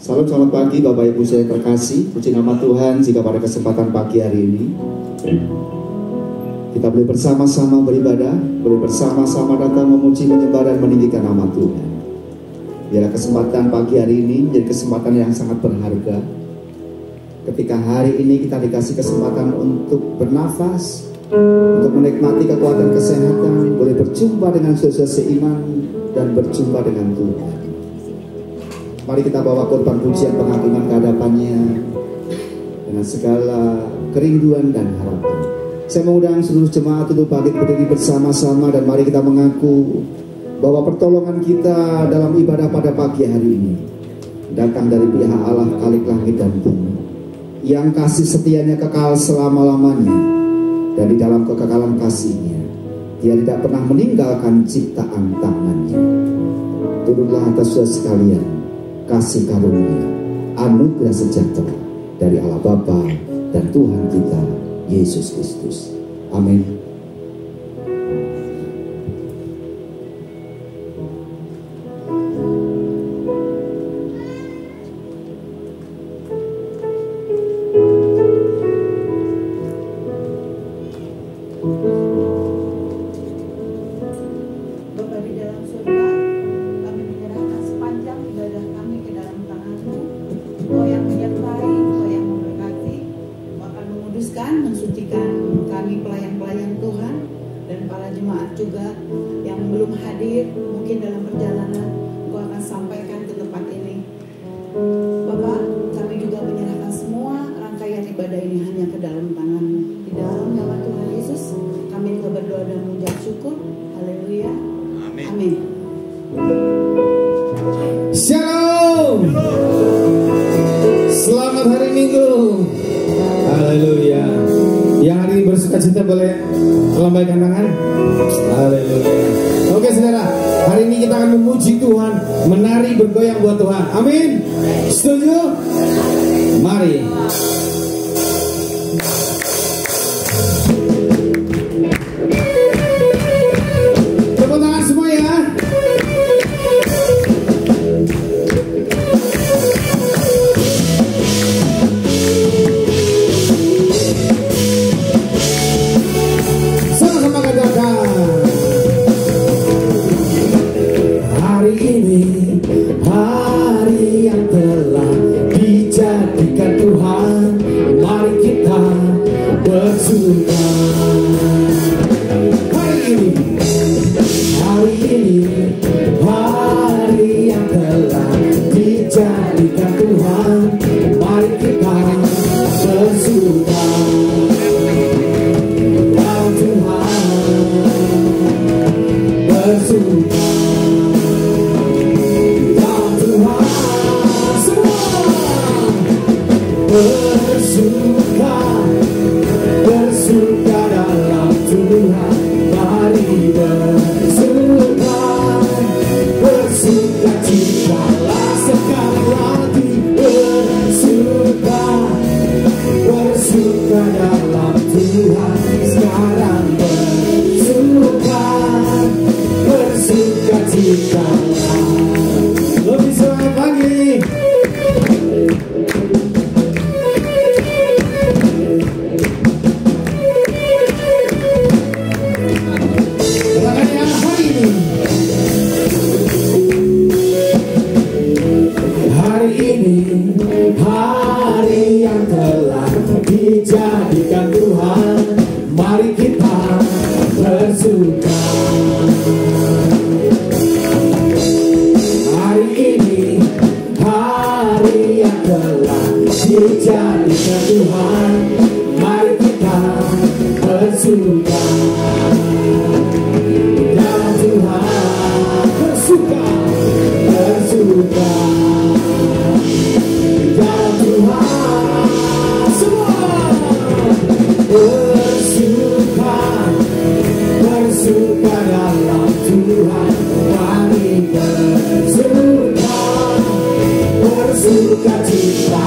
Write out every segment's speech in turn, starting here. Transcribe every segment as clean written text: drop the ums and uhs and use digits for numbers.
Salam selamat pagi Bapak Ibu saya terkasih. Puji nama Tuhan jika pada kesempatan pagi hari ini kita boleh bersama-sama beribadah, boleh bersama-sama datang memuji, menyembah dan meninggikan nama Tuhan. Biarlah kesempatan pagi hari ini menjadi kesempatan yang sangat berharga. Ketika hari ini kita dikasih kesempatan untuk bernafas, untuk menikmati kekuatan kesehatan, boleh berjumpa dengan saudara seiman dan berjumpa dengan Tuhan. Mari kita bawa korban pujian pengagungan kehadapannya dengan segala kerinduan dan harapan. Saya mengundang seluruh jemaat untuk bangkit berdiri bersama-sama dan mari kita mengaku bahwa pertolongan kita dalam ibadah pada pagi hari ini datang dari pihak Allah Khalik langit dan bumi, yang kasih setianya kekal selama-lamanya, dan di dalam kekekalan kasihnya Dia tidak pernah meninggalkan ciptaan tangannya. Turunlah atas saudara sekalian kasih karunia, anugerah sejahtera dari Allah Bapa dan Tuhan kita Yesus Kristus. Amin. Bersuka cita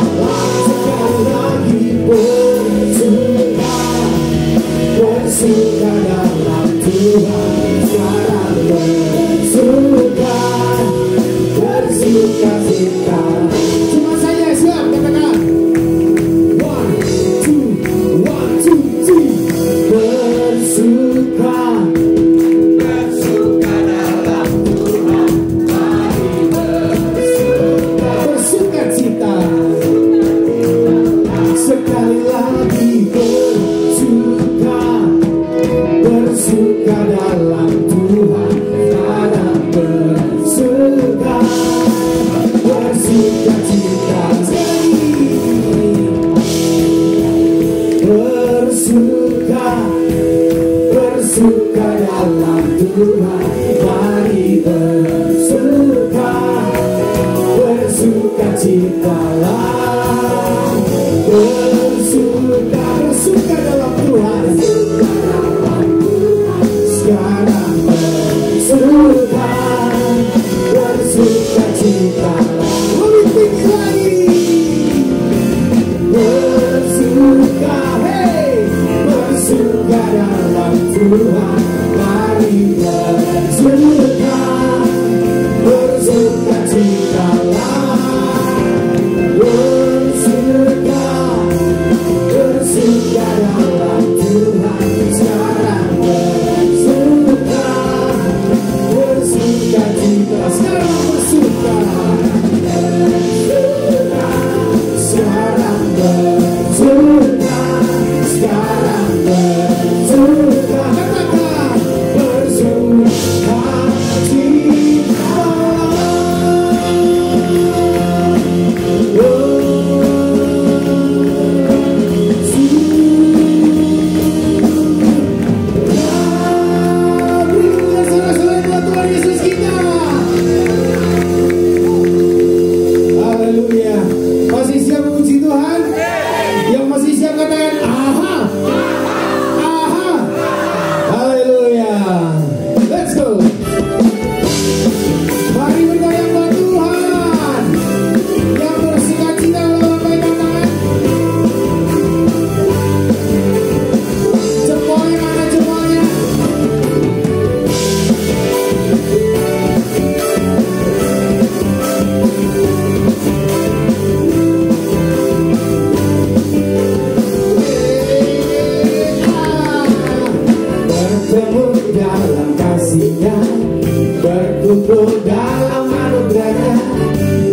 dalam Tuhan, mari bersukacitalah, bersuka dalam Tuhan. Sekarang bersukacitalah, lebih tinggi lagi. Bersuka, hey, bersuka dalam Tuhan, mari bersukacitalah, bersuka dalam Tuhan. Sekarang bersukacitalah, sekarang bersuka, sekarang bersuka, sekarang bersuka, katakan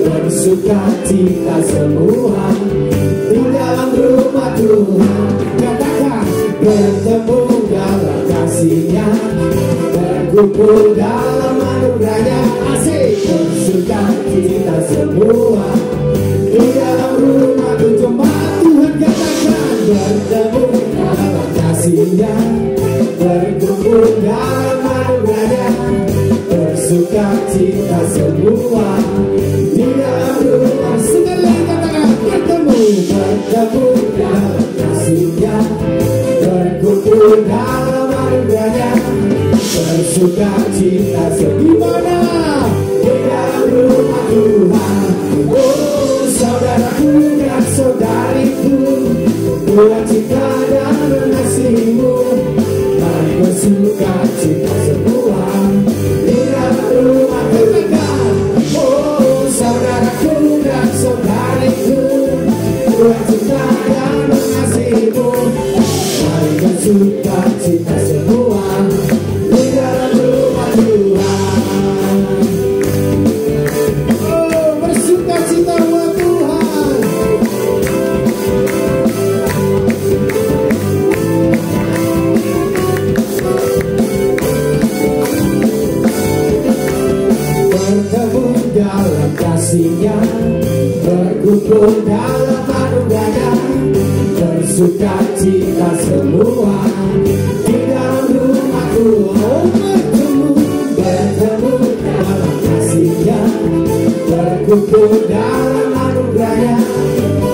bersukacita semua di dalam rumah Tuhan. Katakan bertemu dalam kasih-Nya, berkumpul dalam anugerah-Nya. Asik, bersukacita semua di dalam rumah jemaat Tuhan. Katakan bertemu dalam kasih-Nya, berkumpul dalam anugerah-Nya, bersukacita semua di dalam rumah. Sekali katakan bertemu dalam kasih-Nya, berkumpul dalam anugerah-Nya, bersukacita semua di dalam rumah Tuhan. Oh saudaraku dan saudariku, buat cinta dan mengasihimu, mari bersukacita semua di dalam rumah Tuhan. Oh saudaraku dan saudariku, buat cinta dan mengasihimu, mari bersukacita semua di dalam rumah Tuhan. Oh bersukacita buat Tuhan. Bertemu dalam kasih-Nya, berkumpul dalam anugerah-Nya, bersukacita semua di dalam rumah Tuhan. Bertemu dalam kasih-Nya, berkumpul dalam anugerah-Nya,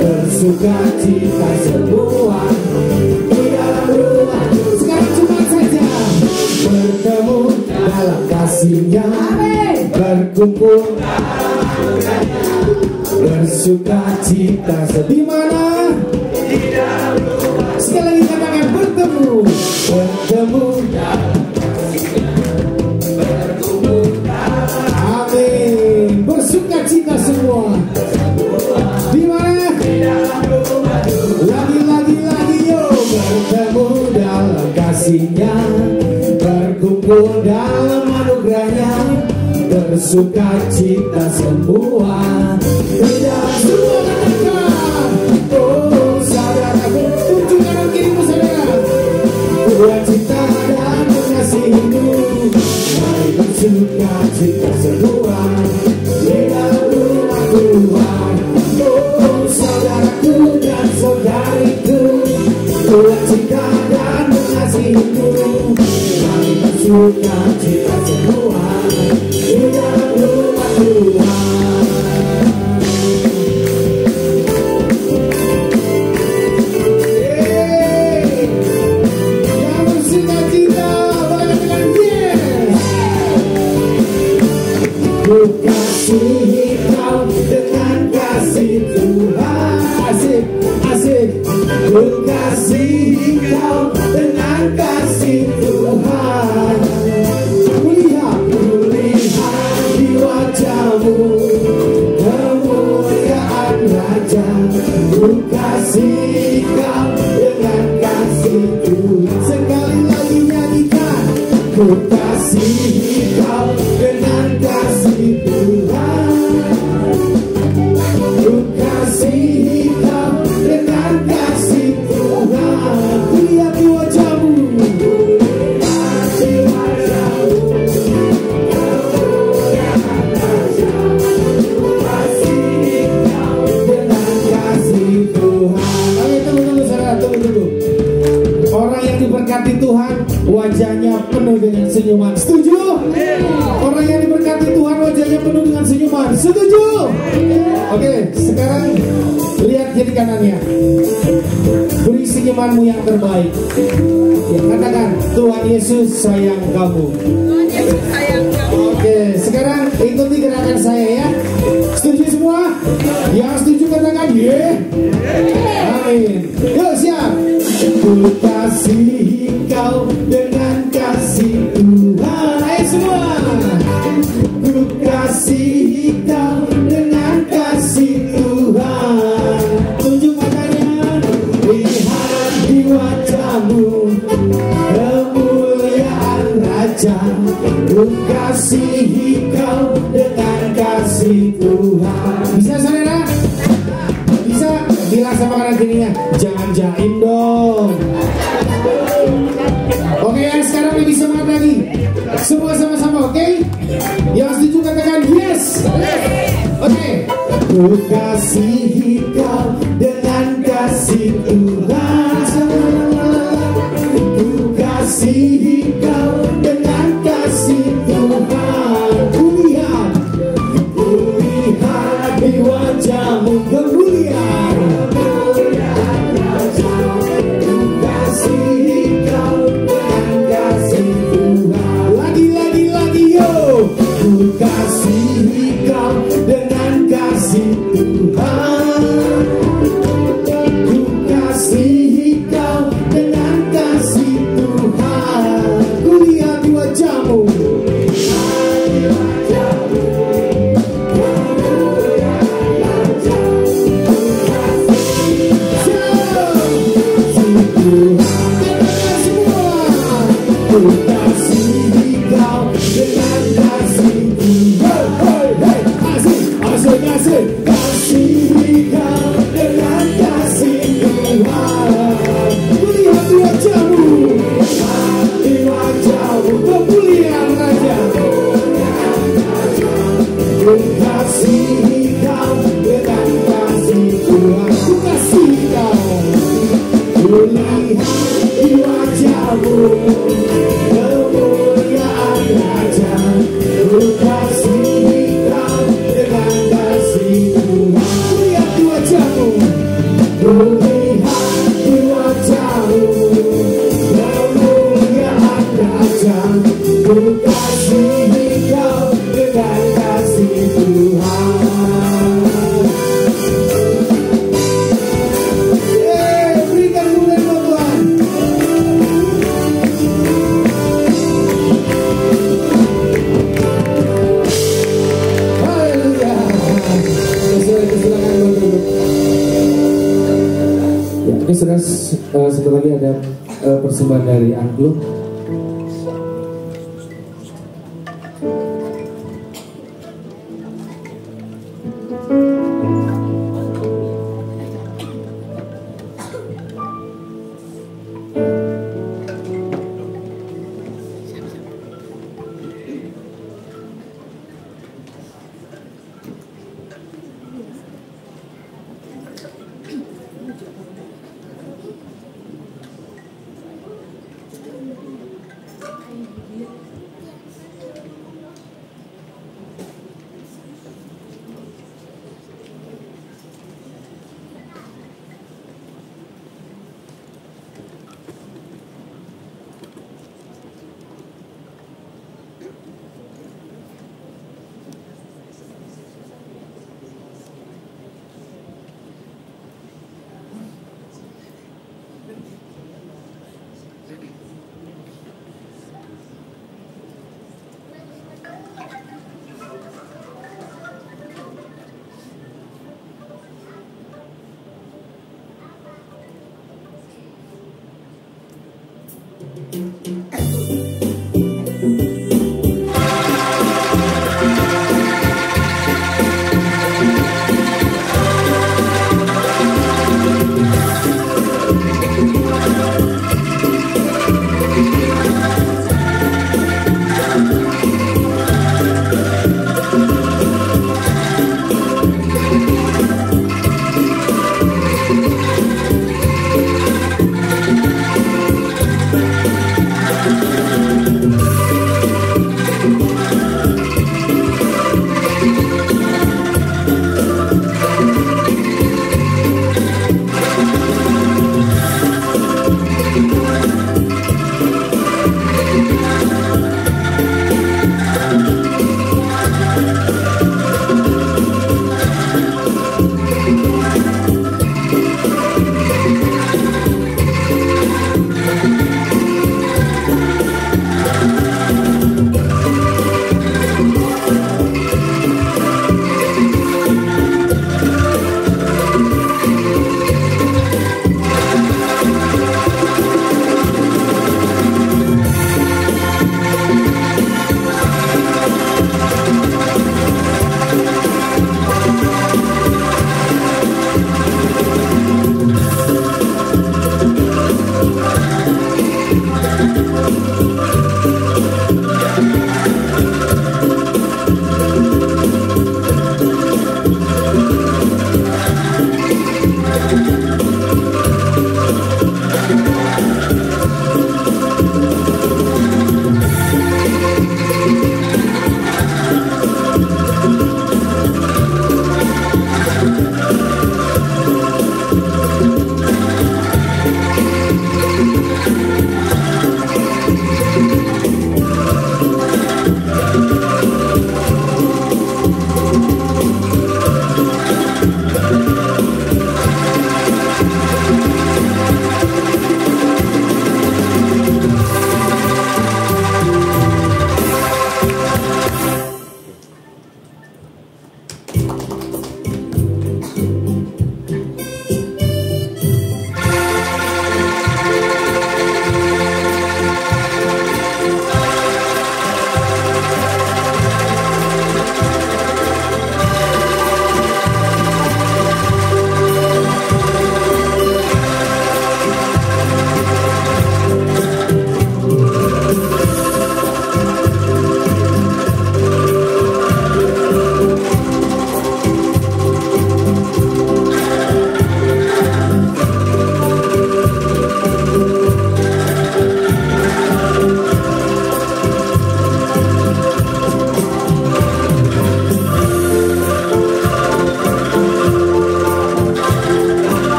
bersukacita semua di dalam rumah Tuhan. Sekarang cuma saja bertemu dalam kasih-Nya, berkumpul dalam anugerah-Nya, bersukacita di mana? Di dalam rumah. Sekali lagi katakan bertemu dalam kasih-Nya, berkumpul dalam. Amin. Bersukacita semua. Di mana? Di dalam rumah. Lagi yo, bertemu dalam kasih-Nya, berkumpul dalam anugerah-Nya, bersukacita semua. Tidak semua katakan. Oh saudaraku, tunjuk kanan kirimu saudara, buat cinta dan mengasihimu, mari bersukacita semua di dalam rumah Tuhan. Oh saudaraku dan saudariku, buat cinta dan mengasihimu, mari bersukacita sukacita semua di dalam rumah Tuhan. Yang bersukacita boleh katakan yes. Ku kasihi kau dengan kasih Tuhan. Asik, asik. Ku kasihi kau dengan kasih Tuhan. Kulihat di wajahmu kemuliaan Raja. Ku kasihi kau dengan kasih Tuhan. Sekali lagi nyanyikan. Ku kasihi kau dengan kasih Tuhan. Ku kasihi kau dengan kasih Tuhan. Kulihat di wajahmu, kulihat di wajahmu kemuliaan Raja. Ku kasihi kau dengan kasih Tuhan. Oke, tunggu saudara, tunggu. Orang yang diberkati Tuhan wajahnya penuh dengan senyuman. Setuju? Orang yang diberkati Tuhan wajahnya penuh dengan senyuman. Setuju? Oke, sekarang lihat kiri kanannya. Beri senyumanmu yang terbaik. Ya, katakan Tuhan Yesus sayang kamu. Tuhan Yesus sayang kamu. Oke, sekarang ikuti gerakan saya ya. Setuju semua? Yang setuju katakan ye. Amin. Yuk siap. Ku kasihi kau dengan kasih Tuhan. Ayo semua. Ku kasihi kau dengan kasih Tuhan. Tunjuk matanya. Lihat di wajahmu kemuliaan Raja. Ku kasihi kau dengan kasih Tuhan. Bisa saudara? Bisa? Bilang sama kanan kirinya, jangan jaim dong. Oke, yang sekarang lebih semangat lagi. Semua sama-sama, oke? Yang setuju katakan yes. Oke. Ku kasihi kau dengan kasih Tuhan. Ku kasihi kau dengan kasih Tuhan. Kulihat di wajahmu kemuliaan. Ku kasihi kau dengan kasih Tuhan. Lagi yo. Ku kasihi kau dengan kasih Tuhan. Ku kasihi kau dengan kasih Tuhan. Kulihat di wajahmu. Ku kasihi kau dengan kasih Tuhan. Asik. Kasihi kau dengan kasih Tuhan. Kulihat di wajahmu, di wajahmu kemuliaan Raja. Ku kasihi kau dengan kasih Tuhan. Ku kasihi kau. Kulihat di wajahmu kemuliaan Raja. Ku kasihi kau dengan kasih Tuhan. Kulihat di wajahmu, kulihat di wajahmu kemuliaan Raja. Ku kasihi kau dengan kasih Tuhan. Berikan pujian buat Tuhan. Haleluya. Silakan duduk. Ya, ini sudah sebentar lagi ada persembahan dari Angklung.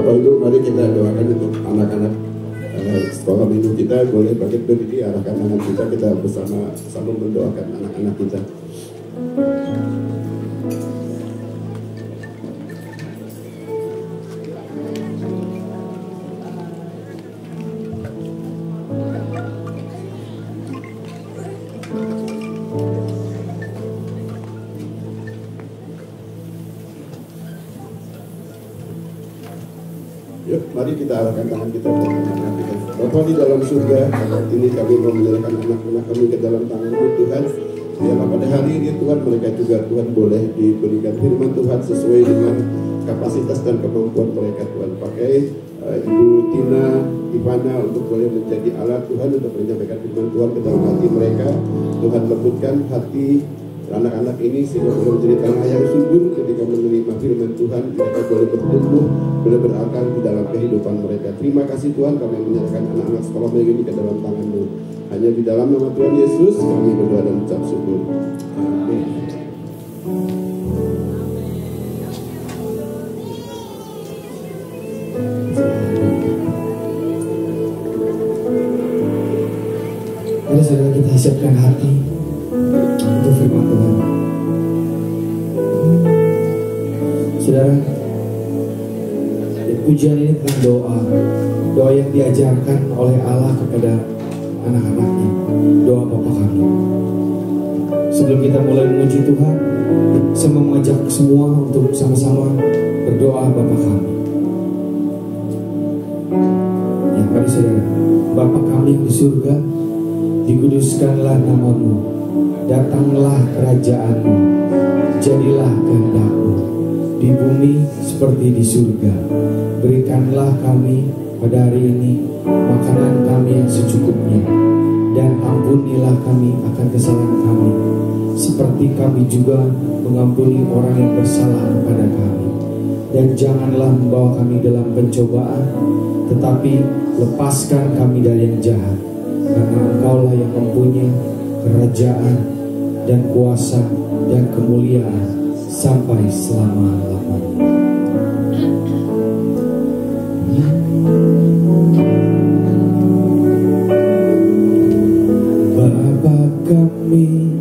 Bapak Ibu, mari kita doakan untuk anak-anak sekolah minggu kita. Boleh bangkit berdiri, arahkan anak kita bersama-sama mendoakan anak-anak kita. Yuk, mari kita arahkan tangan kita ke anak-anak kita. Bapa di dalam surga, saat ini kami mau menyerahkan anak-anak kami ke dalam tangan-Mu Tuhan. Biarlah pada hari ini Tuhan, mereka juga Tuhan boleh diberikan firman Tuhan sesuai dengan kapasitas dan kemampuan mereka Tuhan. Pakai Ibu Tina, Ivana untuk boleh menjadi alat Tuhan untuk menyampaikan firman Tuhan ke dalam hati mereka. Tuhan lembutkan hati anak-anak ini sehingga boleh menjadi tanah yang subur ketika menerima firman Tuhan. Mereka boleh bertumbuh, boleh berakar di dalam kehidupan mereka. Terima kasih Tuhan, kami menyerahkan anak-anak sekolah minggu ini ke dalam tangan-Mu. Hanya di dalam nama Tuhan Yesus kami berdoa dan ucap syukur. Amin. Mari saudara kita siapkan hati untuk firman Tuhan. Saudara, pujian ini tentang doa yang diajarkan oleh Allah kepada anak-anaknya, doa Bapa kami. Sebelum kita mulai memuji Tuhan, saya mengajak semua untuk sama-sama berdoa Bapa kami. Ya, mari saudara. Bapa kami yang di surga, dikuduskanlah nama-Mu, datanglah kerajaan-Mu, jadilah kehendak-Mu di bumi seperti di surga. Berikanlah kami pada hari ini makanan kami yang secukupnya, dan ampunilah kami akan kesalahan kami, seperti kami juga mengampuni orang yang bersalah kepada kami. Dan janganlah membawa kami dalam pencobaan, tetapi lepaskan kami dari yang jahat. Karena Engkaulah yang mempunyai kerajaan dan kuasa dan kemuliaan sampai selama-lamanya. Bapa kami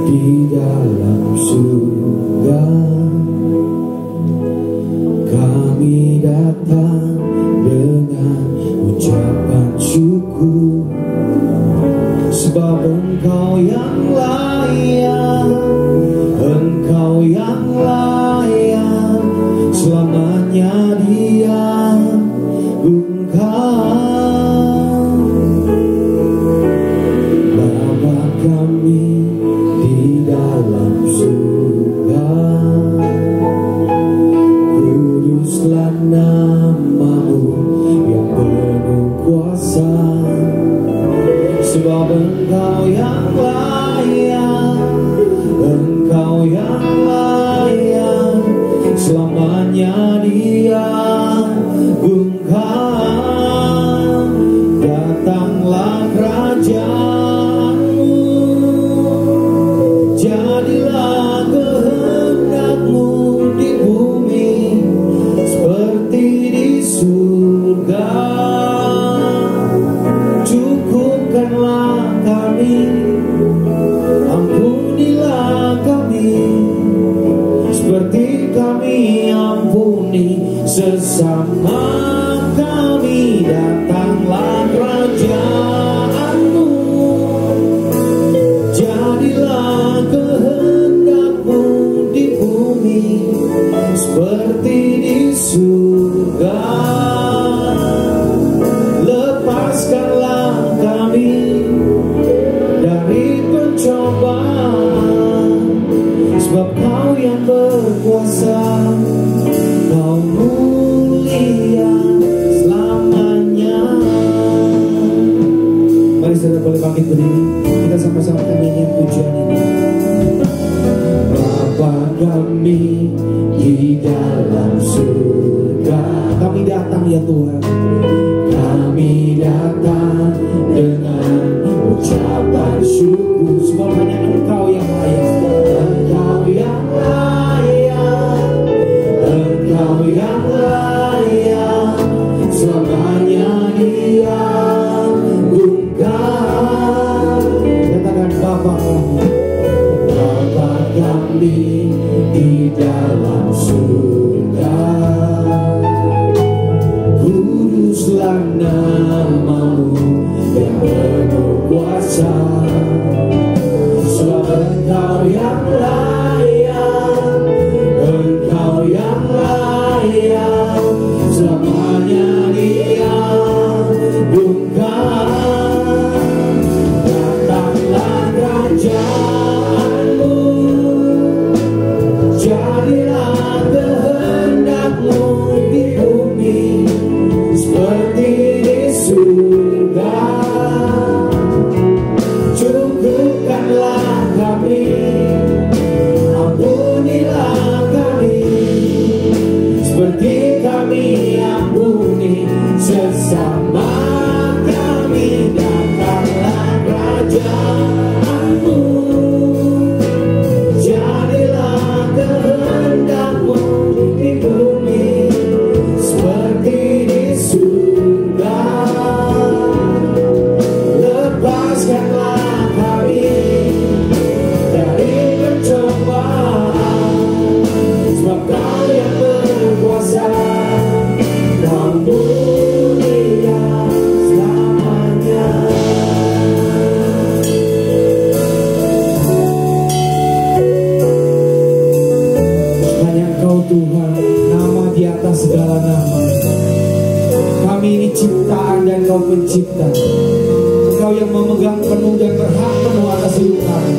di dalam surga, kami datang dengan ucapan syukur, sebab Engkau yang layak, Engkau yang layak, selamanya Dia Engkau. Bapa kami di dalam surga, kuduslah nama-Mu yang penuh kuasa, sebab Engkau yang layak, Engkau yang layak, selamanya Dia Engkau. Datanglah kerajaan-Mu, jadilah kehendak-Mu di bumi seperti di surga. Cukupkanlah kami, ampunilah kami, seperti kami ampuni sesama kami. Datanglah kerajaan-Mu, jadilah kehendak-Mu di bumi seperti di surga. Lepaskanlah kami dari pencobaan, sebab Kau yang berkuasa, Kau mulia selamanya. Mari saudara boleh bangkit berdiri, kita sama-sama nyanyiin pujian ini. Bapa kami di dalam surga, kami datang ya Tuhan, kami datang dengan ucapan syukur, sebab hanya Engkau yang layak, Engkau yang layak, Engkau yang layak, kuduslah namamu yang penuh kuasa. Sebab Engkau yang layak, Engkau yang layak, selamanya diagungkan. Datanglah kerajaanmu, jadilah kehendakmu di bumi seperti di surga. Cukupkanlah kami, ampunilah kami, seperti kami ampuni sesama kami. Datanglah kerajaanmu, jadilah kehendakmu di bumi seperti di surga. Lepaskanlah kami dari pencobaan, sebab Kau yang berkuasa, Kau mulia selamanya. Hanya Kau Tuhan, nama di atas segala nama. Kami ini ciptaan dan Kau pencipta. Engkau yang memegang penuh dan berhak penuh atas hidup kami.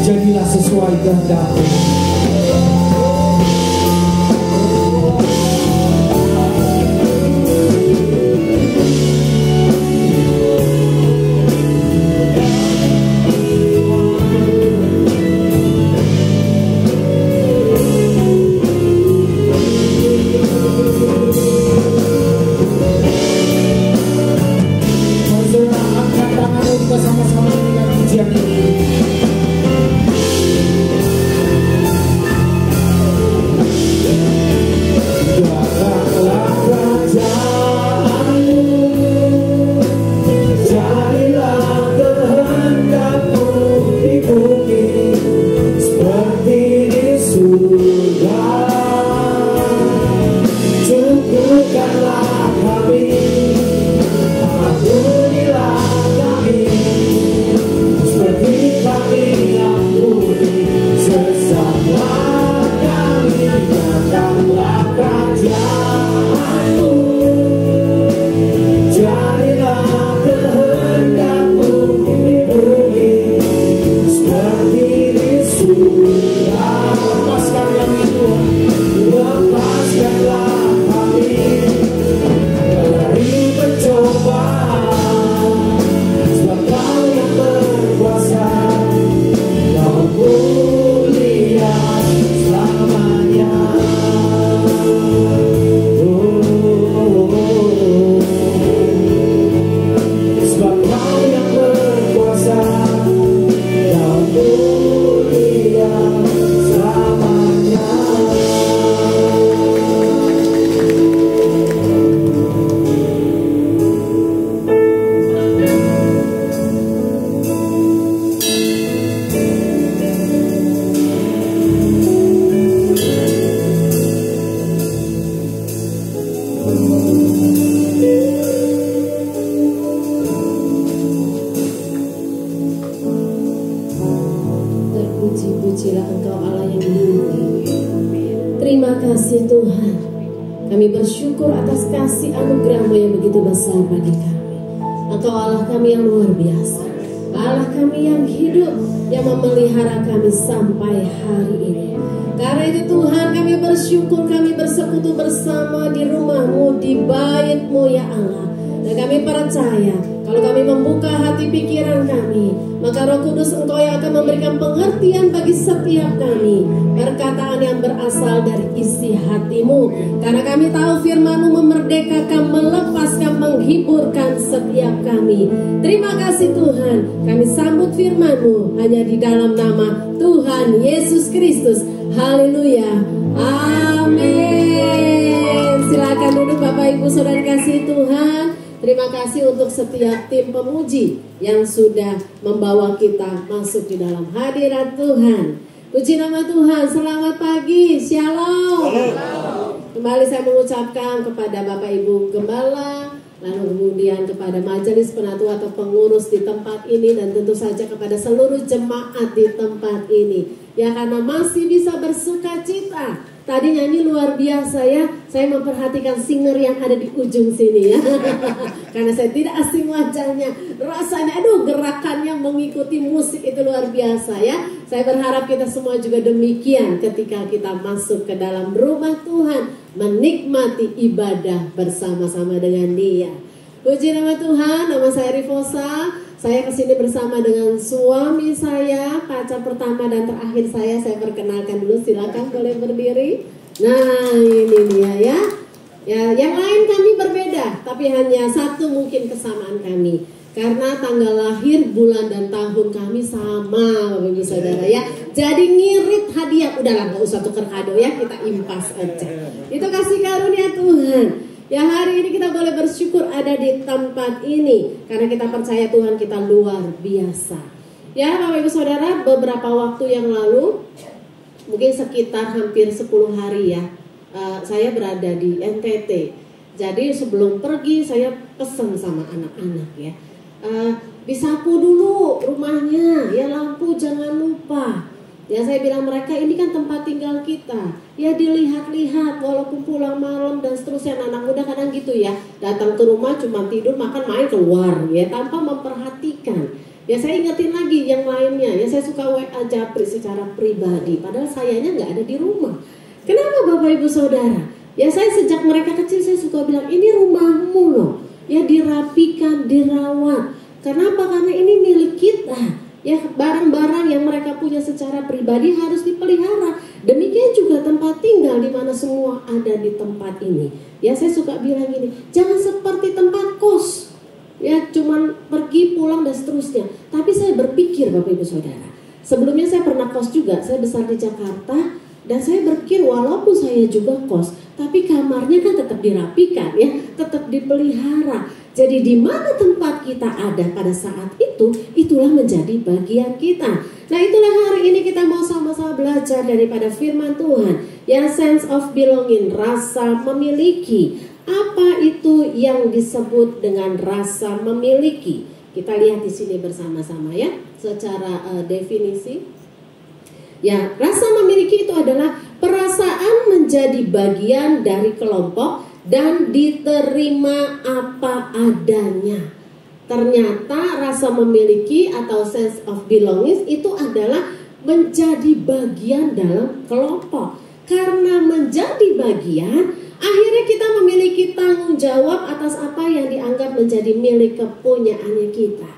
Jadilah sesuai kehendak-Mu. Angkat tanganmu, kita sama-sama menyanyikan pujian ini. Datanglah kerajaanmu, jadilah kehendakmu di bumi seperti di surga. Cukupkanlah kami, ampunilah kami, seperti kami ampuni sesama kami. Datanglah kerajaanmu, jadilah kehendakmu di bumi seperti di surga. Lepaskan kami Tuhan, lepaskanlah kami dari pencobaan, sebab Kau yang berkuasa, Kau mulia selamanya. Sebab Kau yang berkuasa, Kau mulia selamanya. Terpuji-pujilah Engkau Allah yang Maha Tinggi. Terima kasih Tuhan. Kami bersyukur atas kasih anugerah-Mu yang begitu besar bagi kami. Engkau Allah kami yang luar biasa, Allah kami yang hidup, yang memelihara kami sampai hari ini. Karena itu Tuhan, kami bersyukur, kami bersekutu bersama di rumah-Mu, di bait-Mu ya Allah. Dan kami percaya kalau kami membuka hati pikiran kami, maka Roh Kudus Engkau yang akan memberikan pengertian bagi setiap kami, perkataan yang berasal dari isi hati-Mu. Karena kami tahu firman-Mu memerdekakan, melepaskan, menghiburkan setiap kami. Terima kasih Tuhan, kami sambut firman-Mu hanya di dalam nama Tuhan Yesus Kristus. Haleluya, amin. Silakan duduk Bapak Ibu Saudara kasih Tuhan. Terima kasih untuk setiap tim pemuji yang sudah membawa kita masuk di dalam hadirat Tuhan. Puji nama Tuhan, selamat pagi, shalom. Kembali saya mengucapkan kepada Bapak Ibu Gembala, lalu kemudian kepada majelis penatua atau pengurus di tempat ini, dan tentu saja kepada seluruh jemaat di tempat ini. Ya, karena masih bisa bersuka cita. Tadi nyanyi luar biasa ya. Saya memperhatikan singer yang ada di ujung sini ya. Karena saya tidak asing wajahnya. Rasanya aduh, gerakannya mengikuti musik itu luar biasa ya. Saya berharap kita semua juga demikian ketika kita masuk ke dalam rumah Tuhan, menikmati ibadah bersama-sama dengan Dia. Puji nama Tuhan. Nama saya Rifosa. Saya kesini bersama dengan suami saya, pacar pertama dan terakhir saya perkenalkan dulu, silakan boleh berdiri. Nah, ini dia ya. Ya, yang lain kami berbeda, tapi hanya satu mungkin kesamaan kami. Karena tanggal lahir, bulan dan tahun kami sama, Bapak Ibu Saudara ya. Jadi ngirit hadiah, udahlah nggak usah tuker kado ya, kita impas aja. Itu kasih karunia Tuhan. Ya, hari ini kita boleh bersyukur ada di tempat ini karena kita percaya Tuhan kita luar biasa. Ya, Bapak Ibu Saudara, beberapa waktu yang lalu, mungkin sekitar hampir 10 hari ya, saya berada di NTT. Jadi sebelum pergi saya pesan sama anak-anak ya, disapu dulu rumahnya, ya lampu jangan lupa. Ya, saya bilang mereka ini kan tempat tinggal kita. Ya, dilihat-lihat walaupun pulang malam dan seterusnya. Anak muda kadang gitu ya, datang ke rumah cuma tidur, makan, main, keluar ya, tanpa memperhatikan. Ya, saya ingetin lagi yang lainnya. Ya, saya suka WA japri secara pribadi, padahal sayanya nggak ada di rumah. Kenapa Bapak Ibu Saudara? Ya, saya sejak mereka kecil saya suka bilang, ini rumahmu loh. Ya, dirapikan, dirawat. Kenapa? Karena ini milik kita. Ya, barang-barang yang mereka punya secara pribadi harus dipelihara. Demikian juga tempat tinggal di mana semua ada di tempat ini. Ya, saya suka bilang gini, jangan seperti tempat kos. Ya, cuman pergi pulang dan seterusnya. Tapi saya berpikir Bapak Ibu Saudara, sebelumnya saya pernah kos juga. Saya besar di Jakarta dan saya berpikir walaupun saya juga kos, tapi kamarnya kan tetap dirapikan ya, tetap dipelihara. Jadi di mana tempat kita ada pada saat itu, itulah menjadi bagian kita. Nah, itulah hari ini kita mau sama-sama belajar daripada firman Tuhan. Ya, sense of belonging, rasa memiliki. Apa itu yang disebut dengan rasa memiliki? Kita lihat di sini bersama-sama ya, secara definisi. Ya, rasa memiliki itu adalah perasaan menjadi bagian dari kelompok dan diterima apa adanya. Ternyata rasa memiliki atau sense of belonging itu adalah menjadi bagian dalam kelompok. Karena menjadi bagian, akhirnya kita memiliki tanggung jawab atas apa yang dianggap menjadi milik kepunyaannya kita.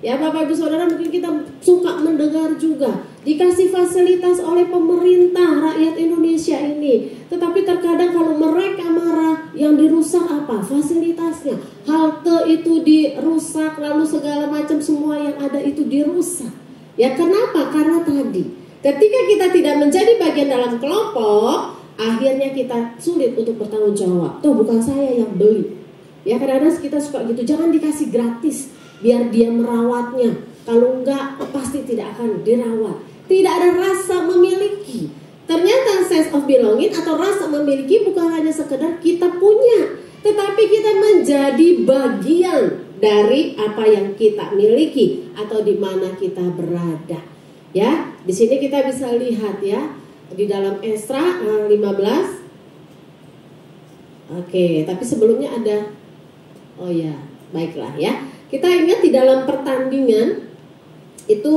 Ya, Bapak Ibu Saudara, mungkin kita suka mendengar juga dikasih fasilitas oleh pemerintah rakyat Indonesia ini. Tetapi terkadang kalau mereka marah, yang dirusak apa? Fasilitasnya. Halte itu dirusak, lalu segala macam semua yang ada itu dirusak. Ya, kenapa? Karena tadi, ketika kita tidak menjadi bagian dalam kelompok, akhirnya kita sulit untuk bertanggung jawab. Tuh, bukan saya yang beli. Ya, kadang-kadang kita suka gitu, jangan dikasih gratis, biar dia merawatnya. Kalau enggak, pasti tidak akan dirawat. Tidak ada rasa memiliki. Ternyata sense of belonging atau rasa memiliki bukan hanya sekedar kita punya, tetapi kita menjadi bagian dari apa yang kita miliki atau di mana kita berada. Ya, di sini kita bisa lihat ya, di dalam Esra 15. Oke, tapi sebelumnya ada, oh ya, baiklah ya. Kita ingat di dalam pertandingan itu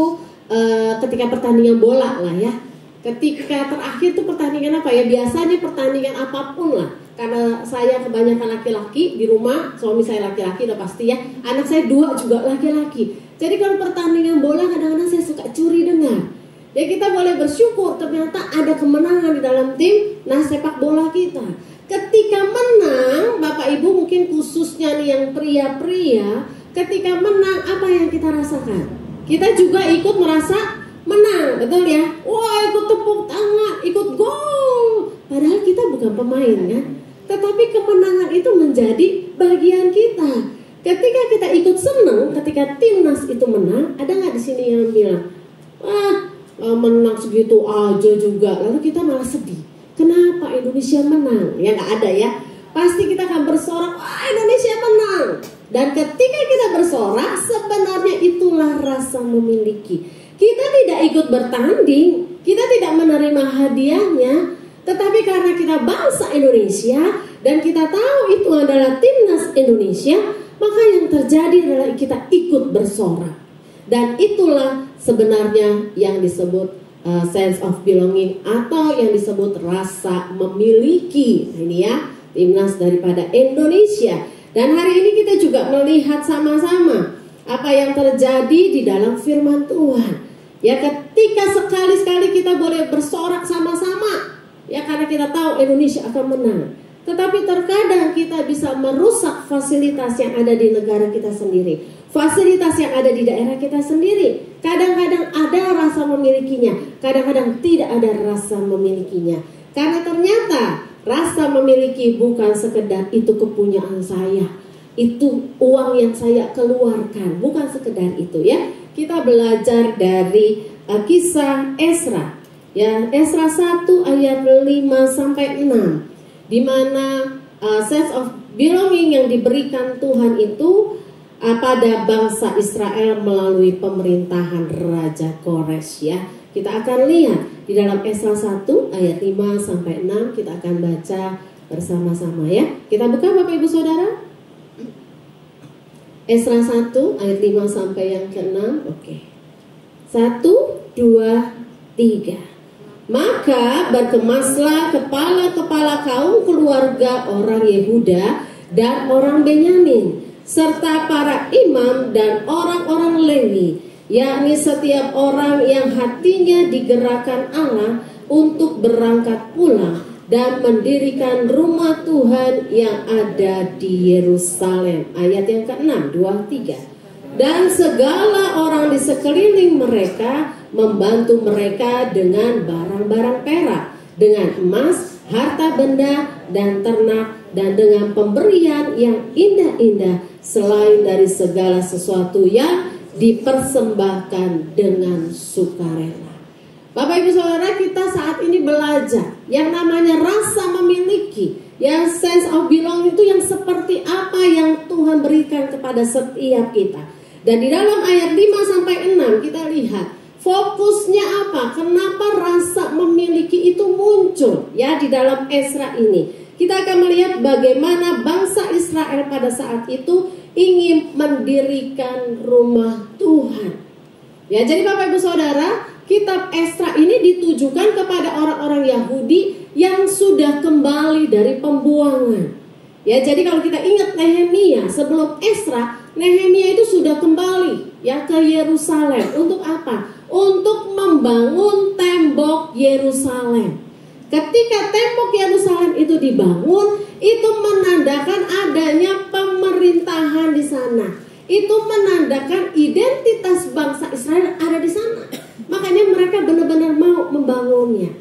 ketika pertandingan bola lah ya. Ketika terakhir tuh pertandingan apa ya? Biasanya pertandingan apapun lah. Karena saya kebanyakan laki-laki di rumah, suami saya laki-laki udah pasti ya. Anak saya 2 juga laki-laki. Jadi kalau pertandingan bola kadang-kadang saya suka curi dengar. Ya, kita boleh bersyukur ternyata ada kemenangan di dalam tim sepak bola kita. Ketika menang, Bapak Ibu mungkin khususnya nih yang pria-pria, ketika menang apa yang kita rasakan? Kita juga ikut merasa menang, betul ya? Wah, ikut tepuk tangan, ikut gol. Padahal kita bukan pemain kan? Tetapi kemenangan itu menjadi bagian kita. Ketika kita ikut senang, ketika timnas itu menang, ada nggak di sini yang bilang, wah, menang segitu aja juga, lalu kita malah sedih. kenapa Indonesia menang? Ya nggak ada ya. Pasti kita akan bersorak, wah Indonesia menang. Dan ketika kita bersorak, sebenarnya itulah rasa memiliki. Kita tidak ikut bertanding, kita tidak menerima hadiahnya, tetapi karena kita bangsa Indonesia dan kita tahu itu adalah timnas Indonesia, maka yang terjadi adalah kita ikut bersorak. Dan itulah sebenarnya yang disebut sense of belonging atau yang disebut rasa memiliki. Nah, ini ya, timnas daripada Indonesia. Dan hari ini kita juga melihat sama-sama apa yang terjadi di dalam firman Tuhan. Ya, ketika sekali-sekali kita boleh bersorak sama-sama, ya karena kita tahu Indonesia akan menang. Tetapi terkadang kita bisa merusak fasilitas yang ada di negara kita sendiri, fasilitas yang ada di daerah kita sendiri. Kadang-kadang ada rasa memilikinya, kadang-kadang tidak ada rasa memilikinya. Karena ternyata rasa memiliki bukan sekedar itu kepunyaan saya, itu uang yang saya keluarkan, bukan sekedar itu ya. Kita belajar dari kisah Esra, ya Esra 1 ayat 5 sampai 6, di mana sense of belonging yang diberikan Tuhan itu pada bangsa Israel melalui pemerintahan Raja Kores ya. Kita akan lihat di dalam Esra 1 ayat 5 sampai 6, kita akan baca bersama-sama ya. Kita buka Bapak Ibu Saudara. Esra 1 ayat 5 sampai yang ke-6. Oke. 1, 2, 3. Maka berkemaslah kepala-kepala kaum keluarga orang Yehuda dan orang Benyamin, serta para imam dan orang-orang Lewi, yakni setiap orang yang hatinya digerakkan Allah untuk berangkat pulang dan mendirikan rumah Tuhan yang ada di Yerusalem. Ayat yang ke-6, 2, 3. Dan segala orang di sekeliling mereka membantu mereka dengan barang-barang perak, dengan emas, harta benda, dan ternak, dan dengan pemberian yang indah-indah, selain dari segala sesuatu yang dipersembahkan dengan sukarela. Bapak Ibu Saudara, kita saat ini belajar yang namanya rasa memiliki, yang sense of belonging itu yang seperti apa yang Tuhan berikan kepada setiap kita. Dan di dalam ayat 5 sampai 6 kita lihat fokusnya apa? Kenapa rasa memiliki itu muncul ya di dalam Esra ini? Kita akan melihat bagaimana bangsa Israel pada saat itu ingin mendirikan rumah Tuhan. Ya, jadi Bapak Ibu Saudara, kitab Esra ini ditujukan kepada orang-orang Yahudi yang sudah kembali dari pembuangan. Ya, jadi kalau kita ingat Nehemia sebelum Esra, Nehemia itu sudah kembali ya ke Yerusalem. Untuk apa? Untuk membangun tembok Yerusalem. Ketika tembok Yerusalem itu dibangun, itu menandakan adanya pemerintahan di sana. Itu menandakan identitas bangsa Israel ada di sana. Makanya mereka benar-benar mau membangunnya.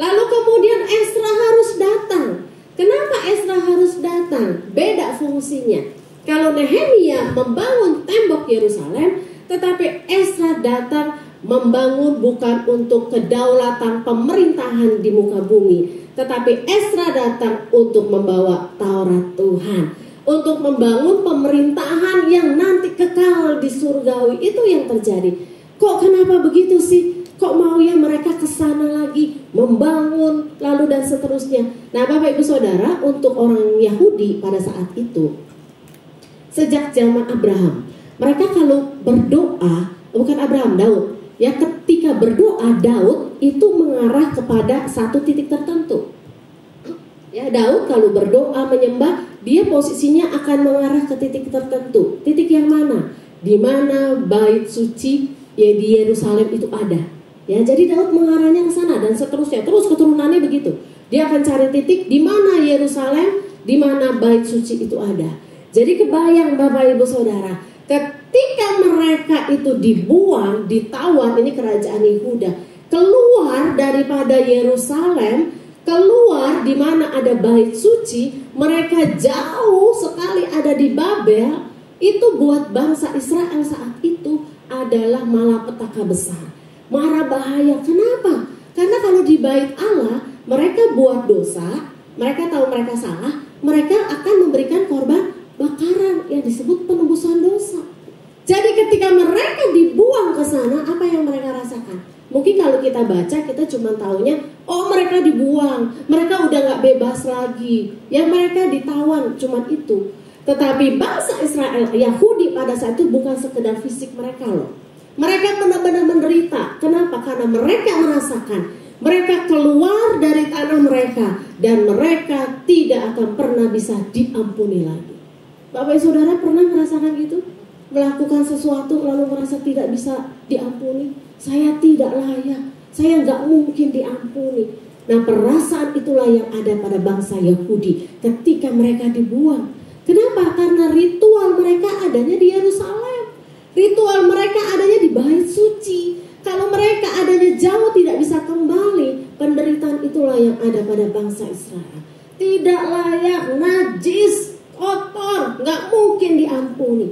Lalu kemudian Esra harus datang. Kenapa Esra harus datang? Beda fungsinya. Kalau Nehemia membangun tembok Yerusalem, tetapi Esra datang membangun bukan untuk kedaulatan pemerintahan di muka bumi, tetapi Esra datang untuk membawa Taurat Tuhan, untuk membangun pemerintahan yang nanti kekal di surgawi. Itu yang terjadi. Kok kenapa begitu sih? Kok mau ya mereka kesana lagi membangun lalu dan seterusnya. Nah Bapak Ibu Saudara, untuk orang Yahudi pada saat itu, sejak zaman Abraham, mereka kalau berdoa, bukan Abraham, Daud ya, ketika berdoa Daud itu mengarah kepada satu titik tertentu. Ya, Daud kalau berdoa menyembah, dia posisinya akan mengarah ke titik tertentu. Titik yang mana? Di mana bait suci ya di Yerusalem itu ada. Ya, jadi Daud mengarahnya ke sana dan seterusnya. Terus keturunannya begitu. Dia akan cari titik di mana Yerusalem, di mana bait suci itu ada. Jadi kebayang Bapak Ibu Saudara, ketika mereka itu dibuang, ditawan, ini kerajaan Yehuda, keluar daripada Yerusalem, keluar di mana ada bait suci, mereka jauh sekali ada di Babel. Itu buat bangsa Israel saat itu adalah malapetaka besar, mara bahaya. Kenapa? Karena kalau di bait Allah mereka berbuat dosa, mereka tahu mereka salah, mereka akan memberikan korban bakaran yang disebut penebusan dosa. Jadi ketika mereka dibuang ke sana, apa yang mereka rasakan? Mungkin kalau kita baca, kita cuma taunya, oh mereka dibuang, mereka udah gak bebas lagi, ya mereka ditawan, cuma itu. Tetapi bangsa Israel, Yahudi pada saat itu bukan sekedar fisik mereka loh. Mereka benar-benar menderita. Kenapa? Karena mereka merasakan, mereka keluar dari tanah mereka, dan mereka tidak akan pernah bisa diampuni lagi. Bapak Ibu Saudara pernah merasakan gitu? Melakukan sesuatu lalu merasa tidak bisa diampuni. Saya tidak layak, saya nggak mungkin diampuni. Nah, perasaan itulah yang ada pada bangsa Yahudi ketika mereka dibuang. Kenapa? Karena ritual mereka adanya di Yerusalem. Ritual mereka adanya di bait suci. Kalau mereka adanya jauh tidak bisa kembali. Penderitaan itulah yang ada pada bangsa Israel. Tidak layak, najis, kotor, nggak mungkin diampuni.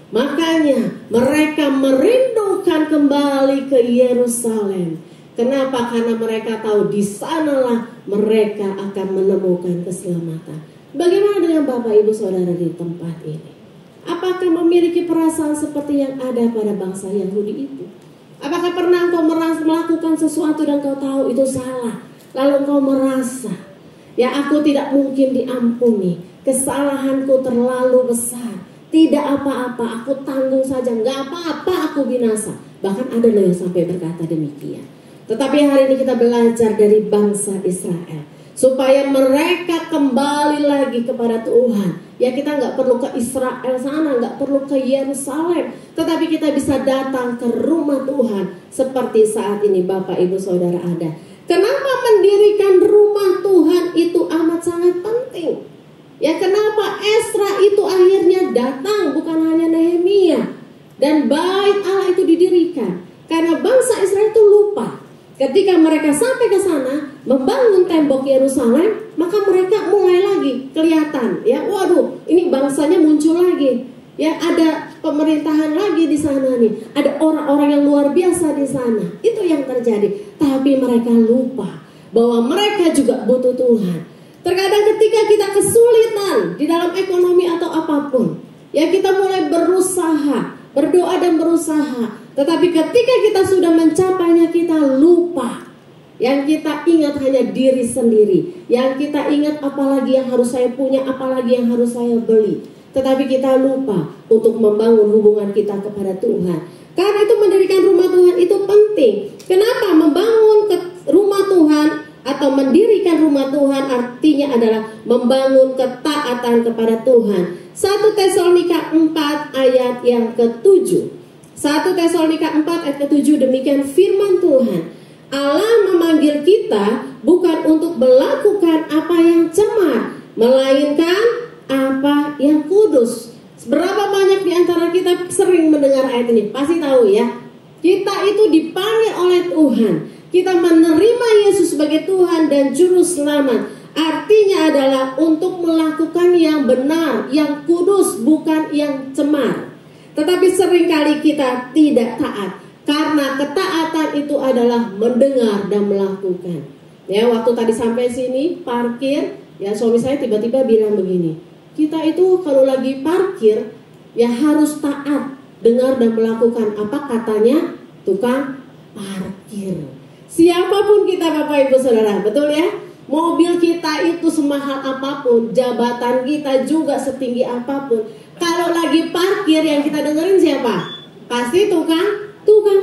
Makanya mereka merindukan kembali ke Yerusalem. Kenapa? Karena mereka tahu di sanalah mereka akan menemukan keselamatan. Bagaimana dengan Bapak Ibu Saudara di tempat ini? Apakah memiliki perasaan seperti yang ada pada bangsa Yahudi itu? Apakah pernah engkau melakukan sesuatu dan kau tahu itu salah, lalu engkau merasa, ya aku tidak mungkin diampuni, kesalahanku terlalu besar, tidak apa-apa, aku tanggung saja, nggak apa-apa, aku binasa. Bahkan ada loh yang sampai berkata demikian. Tetapi hari ini kita belajar dari bangsa Israel, supaya mereka kembali lagi kepada Tuhan. Ya kita nggak perlu ke Israel sana, nggak perlu ke Yerusalem, tetapi kita bisa datang ke rumah Tuhan seperti saat ini Bapak Ibu Saudara ada. Kenapa mendirikan rumah Tuhan itu amat sangat penting? Ya kenapa Esra itu akhirnya datang, bukan hanya Nehemia, dan bait Allah itu didirikan? Karena bangsa Israel itu lupa. Ketika mereka sampai ke sana membangun tembok Yerusalem, maka mereka mulai lagi kelihatan, ya, waduh, ini bangsanya muncul lagi, ya, ada pemerintahan lagi di sana nih, ada orang-orang yang luar biasa di sana. Itu yang terjadi. Tapi mereka lupa bahwa mereka juga butuh Tuhan. Terkadang ketika kita kesulitan di dalam ekonomi atau apapun, ya kita mulai berusaha, berdoa dan berusaha. Tetapi ketika kita sudah mencapainya, kita lupa. Yang kita ingat hanya diri sendiri. Yang kita ingat apalagi yang harus saya punya, apalagi yang harus saya beli. Tetapi kita lupa untuk membangun hubungan kita kepada Tuhan. Karena itu mendirikan rumah Tuhan itu penting. Kenapa? Membangun rumah Tuhan atau mendirikan rumah Tuhan artinya adalah membangun ketaatan kepada Tuhan. 1 Tesalonika 4 ayat yang ke-7. 1 Tesalonika 4 ayat ke-7 demikian firman Tuhan. Allah memanggil kita bukan untuk melakukan apa yang cemar, melainkan apa yang kudus. Berapa banyak di antara kita sering mendengar ayat ini? Pasti tahu ya. Kita itu dipanggil oleh Tuhan. Kita menerima Yesus sebagai Tuhan dan Juru Selamat. Artinya adalah untuk melakukan yang benar, yang kudus, bukan yang cemar. Tetapi seringkali kita tidak taat. Karena ketaatan itu adalah mendengar dan melakukan. Ya, waktu tadi sampai sini parkir, ya suami saya tiba-tiba bilang begini. Kita itu kalau lagi parkir ya harus taat, dengar dan melakukan apa katanya tukang parkir. Siapapun kita Bapak Ibu Saudara, betul ya? Mobil kita itu semahal apapun, jabatan kita juga setinggi apapun. Kalau lagi parkir yang kita dengerin siapa? Pasti tukang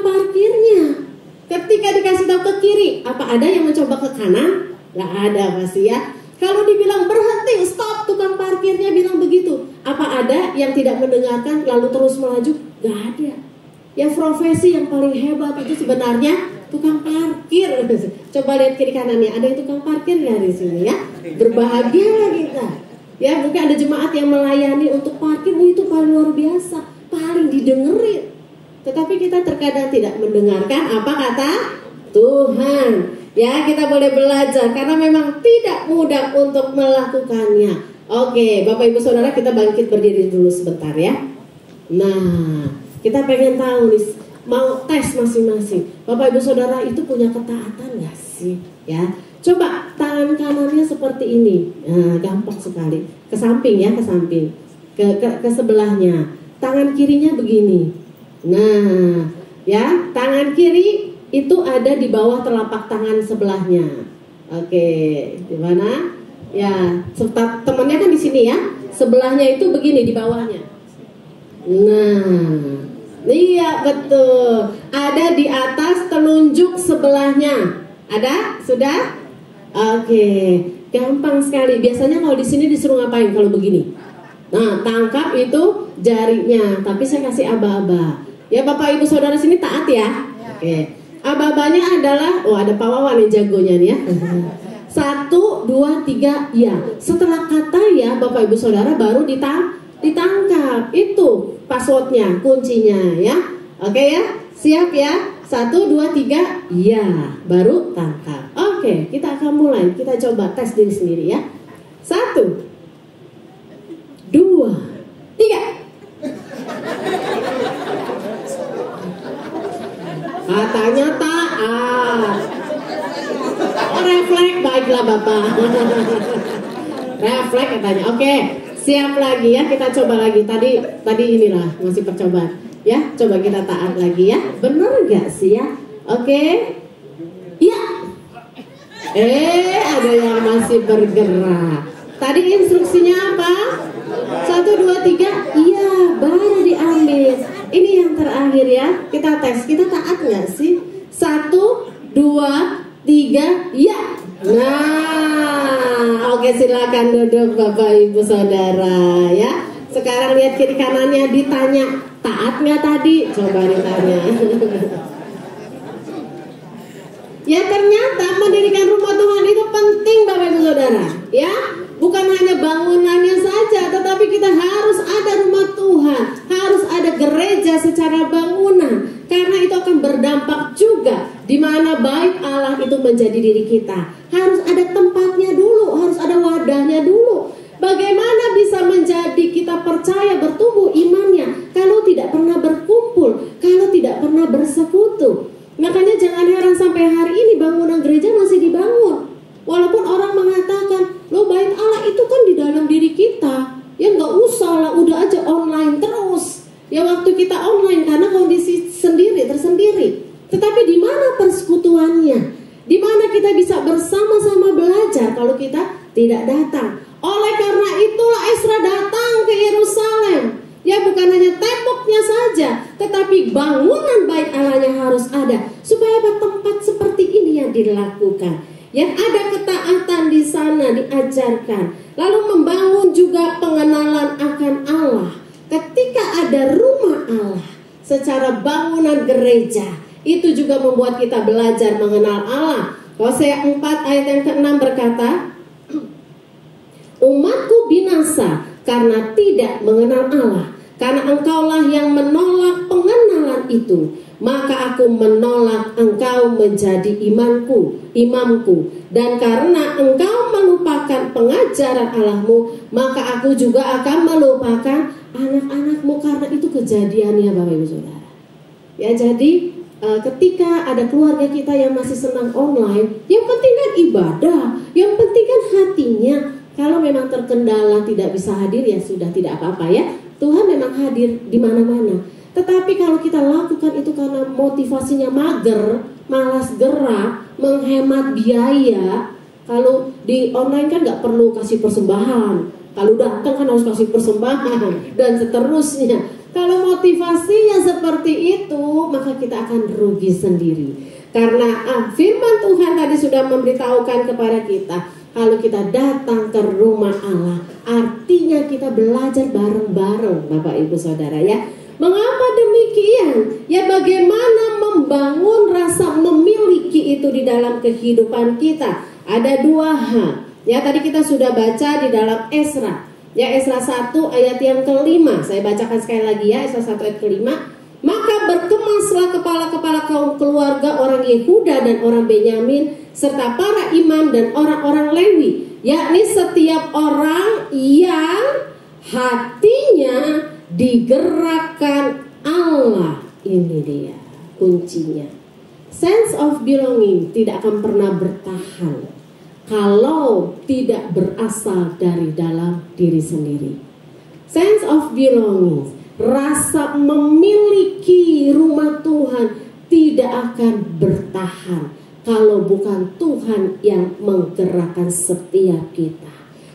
parkirnya. Ketika dikasih tahu ke kiri, apa ada yang mencoba ke kanan? Gak ada pasti ya. Kalau dibilang berhenti, stop, tukang parkirnya bilang begitu. Apa ada yang tidak mendengarkan lalu terus melaju? Gak ada. Ya profesi yang paling hebat itu sebenarnya tukang parkir. Coba lihat kiri kanannya, ada yang tukang parkir ya di sini ya. Berbahagialah kita. Ya mungkin ada jemaat yang melayani untuk parkir, itu paling luar biasa, paling didengerin. Tetapi kita terkadang tidak mendengarkan apa kata Tuhan. Ya kita boleh belajar karena memang tidak mudah untuk melakukannya. Oke Bapak Ibu Saudara, kita bangkit berdiri dulu sebentar ya. Nah kita pengen tahu nih, mau tes masing-masing. Bapak Ibu Saudara itu punya ketaatan gak sih? Ya, coba tangan kanan seperti ini. Nah, gampang sekali. Ke samping ya, ke samping. Ke sebelahnya. Tangan kirinya begini. Nah, ya, tangan kiri itu ada di bawah telapak tangan sebelahnya. Oke, di mana? Ya, temannya kan di sini ya. Sebelahnya itu begini di bawahnya. Nah, iya betul. Ada di atas telunjuk sebelahnya. Ada? Sudah? Oke, gampang sekali. Biasanya kalau di sini disuruh ngapain kalau begini? Nah, tangkap itu jarinya. Tapi saya kasih aba-aba. Ya, Bapak Ibu Saudara sini taat ya. Oke. Aba-abanya adalah, ada Pak Wawan yang jagonya nih ya. 1, 2, 3, ya. Setelah kata ya, Bapak Ibu Saudara baru ditangkap. Itu passwordnya, kuncinya ya. Oke ya, siap ya. 1, 2, 3, ya. Baru tangkap. Oke, kita akan mulai. Kita coba tes diri sendiri ya. 1, 2, 3. Katanya taat. Refleks, baiklah Bapak. Refleks katanya. Oke, siap lagi ya. Kita coba lagi. Tadi inilah masih percobaan. Ya, coba kita taat lagi ya. Bener gak sih ya? Oke. Ya. Ada yang masih bergerak. Tadi instruksinya apa? 1, 2, 3. Iya, baru diambil. Ini yang terakhir ya. Kita tes. Kita taat gak sih? 1, 2, 3, ya. Nah, oke, silakan duduk Bapak Ibu Saudara ya. Sekarang lihat kiri kanannya, ditanya taat nggak tadi? Coba ditanya. Ya, ternyata mendirikan rumah Tuhan itu penting Bapak Ibu Saudara ya. Bukan hanya bangunannya saja, tetapi kita harus ada rumah Tuhan, harus ada gereja secara bangunan, karena itu akan berdampak juga di mana bait Allah itu menjadi diri kita. Harus ada tempatnya dulu, harus ada wadahnya dulu. Bagaimana bisa menjadi kita percaya bertumbuh imannya kalau tidak pernah berkumpul, kalau tidak pernah bersekutu? Makanya jangan heran sampai hari ini bangunan gereja masih dibangun. Walaupun orang mengatakan, loh bait Allah itu kan di dalam diri kita. Ya nggak usah lah, udah aja online terus. Ya waktu kita online karena kondisi tersendiri. Tetapi di mana persekutuannya? Di mana kita bisa bersama-sama belajar kalau kita tidak datang? Oleh karena itulah Ezra datang ke Yerusalem. Ya bukan hanya temboknya saja, tetapi bangunan bait Allahnya harus ada supaya tempat seperti ini yang dilakukan. Yang ada ketaatan di sana diajarkan. Lalu membangun juga pengenalan akan Allah. Ketika ada rumah Allah secara bangunan gereja, itu juga membuat kita belajar mengenal Allah. Hosea 4 ayat yang ke-6 berkata, umatku binasa karena tidak mengenal Allah. Karena engkaulah yang menolak pengenalan itu, maka aku menolak engkau menjadi imamku. Dan karena engkau melupakan pengajaran Allahmu, maka aku juga akan melupakan anak-anakmu. Karena itu kejadiannya Bapak Ibu Saudara. Ya, jadi ketika ada keluarga kita yang masih senang online, yang penting kan ibadah, yang penting kan hatinya. Kalau memang terkendala tidak bisa hadir, ya sudah, tidak apa-apa ya. Tuhan memang hadir di mana-mana. Tetapi kalau kita lakukan itu karena motivasinya mager, malas gerak, menghemat biaya. Kalau di online kan nggak perlu kasih persembahan. Kalau datang kan harus kasih persembahan dan seterusnya. Kalau motivasinya seperti itu, maka kita akan rugi sendiri. Karena firman Tuhan tadi sudah memberitahukan kepada kita, kalau kita datang ke rumah Allah, artinya kita belajar bareng-bareng Bapak Ibu Saudara ya. Mengapa demikian? Ya bagaimana membangun rasa memiliki itu di dalam kehidupan kita. Ada 2 hal. Ya tadi kita sudah baca di dalam Ezra. Ya Ezra 1 ayat yang ke-5. Saya bacakan sekali lagi ya, Ezra 1 ayat ke-5. Maka berkemaslah kepala-kepala kaum keluarga orang Yehuda dan orang Benyamin, serta para imam dan orang-orang Lewi, yakni setiap orang yang hatinya digerakkan Allah. Ini dia kuncinya. Sense of belonging tidak akan pernah bertahan kalau tidak berasal dari dalam diri sendiri. Sense of belonging, rasa memiliki rumah Tuhan tidak akan bertahan kalau bukan Tuhan yang menggerakkan setiap kita.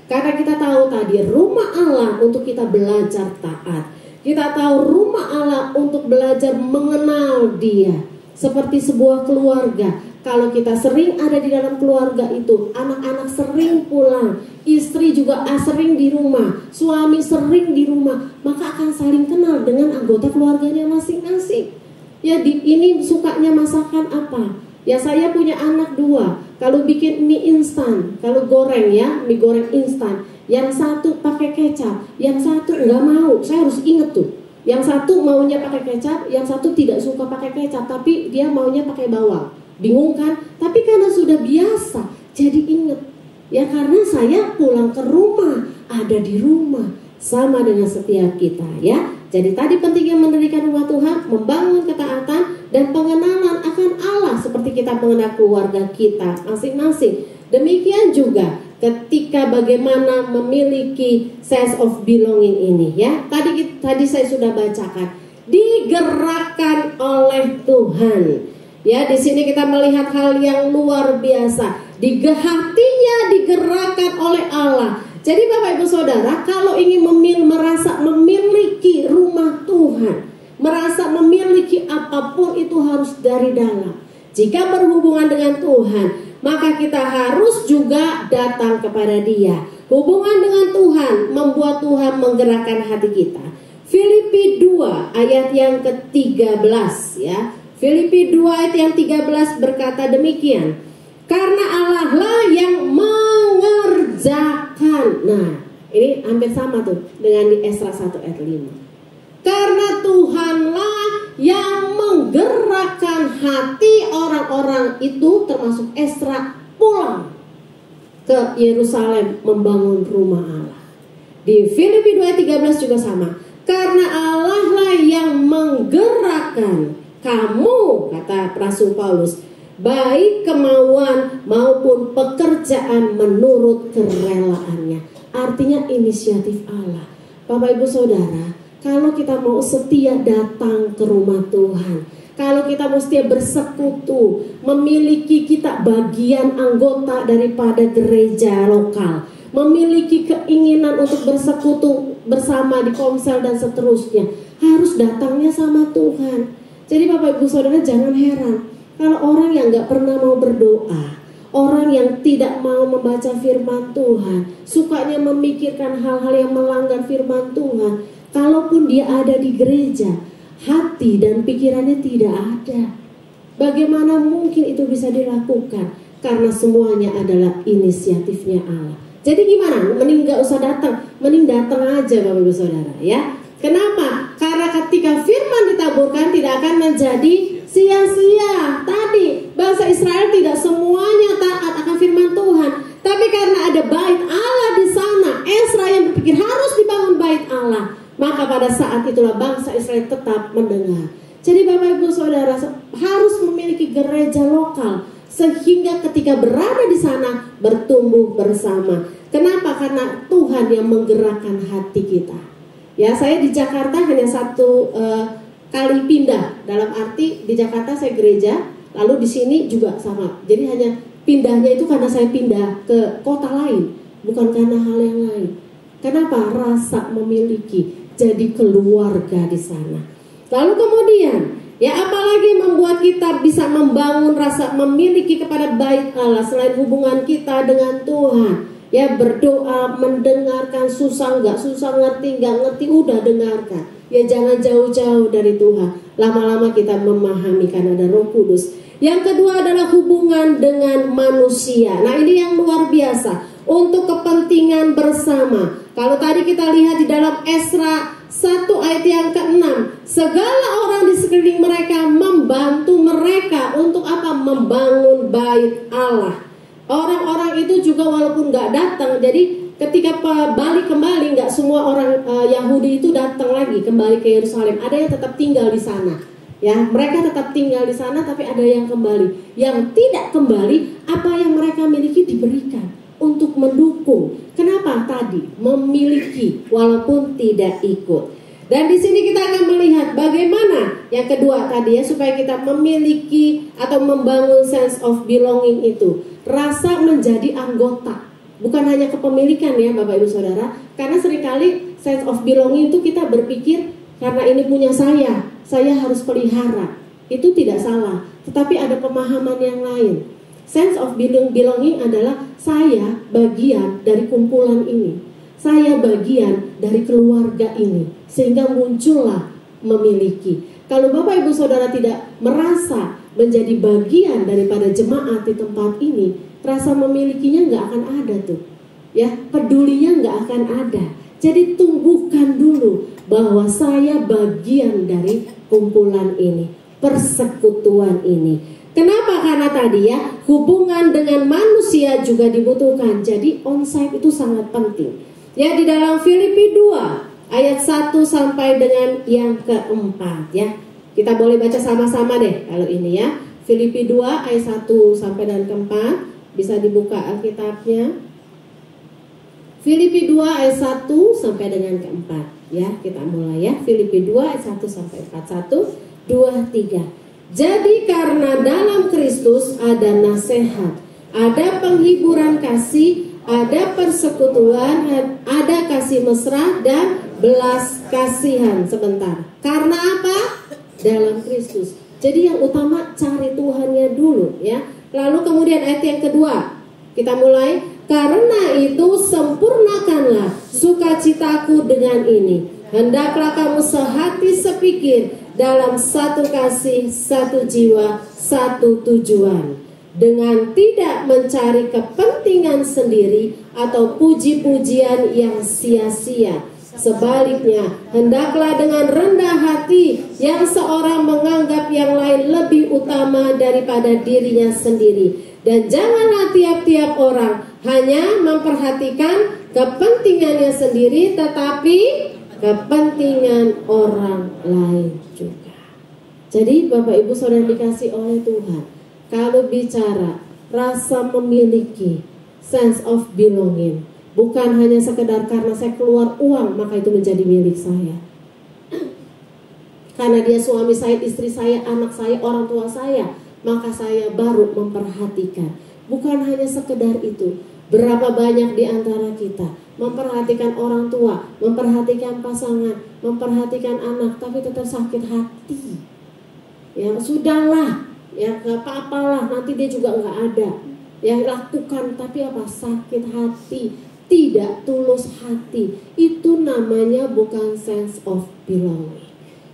Karena kita tahu tadi rumah Allah untuk kita belajar taat. Kita tahu rumah Allah untuk belajar mengenal Dia. Seperti sebuah keluarga. Kalau kita sering ada di dalam keluarga itu, anak-anak sering pulang, istri juga sering di rumah, suami sering di rumah, maka akan saling kenal dengan anggota keluarganya masing-masing. Ya, ini sukanya masakan apa? Ya, saya punya anak 2. Kalau bikin mie instan, kalau goreng ya, mie goreng instan, yang satu pakai kecap, yang satu nggak mau. Saya harus inget tuh. Yang satu maunya pakai kecap, yang satu tidak suka pakai kecap, tapi dia maunya pakai bawang. Bingung kan? Tapi karena sudah biasa, jadi inget. Ya, karena saya pulang ke rumah, ada di rumah, sama dengan setiap kita ya. Jadi tadi pentingnya mendirikan rumah Tuhan, membangun ketaatan dan pengenalan akan Allah seperti kita mengenal keluarga kita masing-masing. Demikian juga ketika bagaimana memiliki sense of belonging ini ya. Tadi saya sudah bacakan, digerakkan oleh Tuhan. Ya, di sini kita melihat hal yang luar biasa. Hatinya digerakkan oleh Allah. Jadi Bapak Ibu Saudara, kalau ingin merasa memiliki rumah Tuhan, merasa memiliki apapun itu harus dari dalam. Jika berhubungan dengan Tuhan, maka kita harus juga datang kepada Dia. Hubungan dengan Tuhan membuat Tuhan menggerakkan hati kita. Filipi 2 ayat yang ke-13 ya. Filipi 2 ayat yang 13 berkata demikian. Karena Allah lah yang mengerjakan. Nah, ini hampir sama tuh dengan di Esra 1 ayat 5. Karena Tuhanlah yang menggerakkan hati orang-orang itu, termasuk Esra, pulang ke Yerusalem membangun rumah Allah. Di Filipi 2 ayat 13 juga sama. Karena Allah lah yang menggerakkan kamu, kata Rasul Paulus, baik kemauan maupun pekerjaan menurut kerelaannya. Artinya inisiatif Allah. Bapak Ibu Saudara, kalau kita mau setia datang ke rumah Tuhan, kalau kita mau setia bersekutu, memiliki kita bagian anggota daripada gereja lokal, memiliki keinginan untuk bersekutu bersama di komsel dan seterusnya, harus datangnya sama Tuhan. Jadi Bapak Ibu Saudara jangan heran kalau orang yang gak pernah mau berdoa, orang yang tidak mau membaca firman Tuhan, sukanya memikirkan hal-hal yang melanggar firman Tuhan, kalaupun dia ada di gereja, hati dan pikirannya tidak ada. Bagaimana mungkin itu bisa dilakukan? Karena semuanya adalah inisiatifnya Allah. Jadi gimana? Mending gak usah datang, mending datang aja Bapak Ibu Saudara ya. Kenapa? Karena ketika firman ditaburkan tidak akan menjadi sia-sia. Tadi bangsa Israel tidak semuanya taat akan firman Tuhan, tapi karena ada bait Allah di sana, Esra yang berpikir harus dibangun bait Allah, maka pada saat itulah bangsa Israel tetap mendengar. Jadi Bapak Ibu Saudara harus memiliki gereja lokal sehingga ketika berada di sana bertumbuh bersama. Kenapa? Karena Tuhan yang menggerakkan hati kita. Ya, saya di Jakarta hanya satu kali pindah, dalam arti di Jakarta saya gereja, lalu di sini juga sama. Jadi hanya pindahnya itu karena saya pindah ke kota lain, bukan karena hal yang lain. Kenapa? Rasa memiliki, jadi keluarga di sana. Lalu kemudian, ya apalagi membuat kita bisa membangun rasa memiliki kepada bait Allah selain hubungan kita dengan Tuhan. Ya, berdoa, mendengarkan, susah nggak susah, ngerti nggak ngerti, udah dengarkan. Ya jangan jauh-jauh dari Tuhan. Lama-lama kita memahami karena ada Roh Kudus. Yang kedua adalah hubungan dengan manusia. Nah, ini yang luar biasa untuk kepentingan bersama. Kalau tadi kita lihat di dalam Esra 1 ayat yang ke-6, segala orang di sekeliling mereka membantu mereka untuk apa? Membangun bait Allah. Orang-orang itu juga walaupun nggak datang, jadi ketika balik kembali nggak semua orang Yahudi itu datang lagi kembali ke Yerusalem. Ada yang tetap tinggal di sana. Ya, mereka tetap tinggal di sana, tapi ada yang kembali. Yang tidak kembali, apa yang mereka miliki diberikan untuk mendukung. Kenapa tadi? Memiliki walaupun tidak ikut. Dan di sini kita akan melihat bagaimana yang kedua tadi ya, supaya kita memiliki atau membangun sense of belonging itu. Rasa menjadi anggota. Bukan hanya kepemilikan ya Bapak Ibu Saudara. Karena seringkali sense of belonging itu kita berpikir karena ini punya saya harus pelihara. Itu tidak salah, tetapi ada pemahaman yang lain. Sense of belonging adalah saya bagian dari kumpulan ini. Saya bagian dari keluarga ini. Sehingga muncullah memiliki. Kalau Bapak Ibu Saudara tidak merasa menjadi bagian daripada jemaat di tempat ini, rasa memilikinya nggak akan ada tuh. Ya, pedulinya nggak akan ada. Jadi tumbuhkan dulu bahwa saya bagian dari kumpulan ini, persekutuan ini. Kenapa? Karena tadi ya, hubungan dengan manusia juga dibutuhkan. Jadi onsite itu sangat penting. Ya, di dalam Filipi 2 ayat 1 sampai dengan yang keempat ya. Kita boleh baca sama-sama deh kalau ini ya. Filipi 2 ayat 1 sampai dengan keempat. Bisa dibuka Alkitabnya. Filipi 2 ayat 1 sampai dengan keempat. Ya, kita mulai ya. Filipi 2 ayat 1 sampai 4. 1, 2, 3. Jadi karena dalam Kristus ada nasihat, ada penghiburan kasih, ada persekutuan, ada kasih mesra dan belas kasihan. Sebentar. Karena apa? Dalam Kristus. Jadi yang utama cari Tuhannya dulu ya. Lalu kemudian ayat yang kedua. Kita mulai. Karena itu sempurnakanlah sukacitaku dengan ini. Hendaklah kamu sehati sepikir dalam satu kasih, satu jiwa, satu tujuan. Dengan tidak mencari kepentingan sendiri atau puji-pujian yang sia-sia. Sebaliknya, hendaklah dengan rendah hati yang seorang menganggap yang lain lebih utama daripada dirinya sendiri. Dan janganlah tiap-tiap orang hanya memperhatikan kepentingannya sendiri, tetapi kepentingan orang lain juga. Jadi Bapak Ibu Saudara dikasih oleh Tuhan, kalau bicara rasa memiliki, sense of belonging, bukan hanya sekedar karena saya keluar uang maka itu menjadi milik saya. Karena dia suami saya, istri saya, anak saya, orang tua saya, maka saya baru memperhatikan. Bukan hanya sekedar itu. Berapa banyak di antara kita memperhatikan orang tua, memperhatikan pasangan, memperhatikan anak, tapi tetap sakit hati. Ya sudahlah, ya gak apa-apalah, nanti dia juga gak ada. Ya lakukan, tapi apa? Sakit hati, tidak tulus hati. Itu namanya bukan sense of belonging,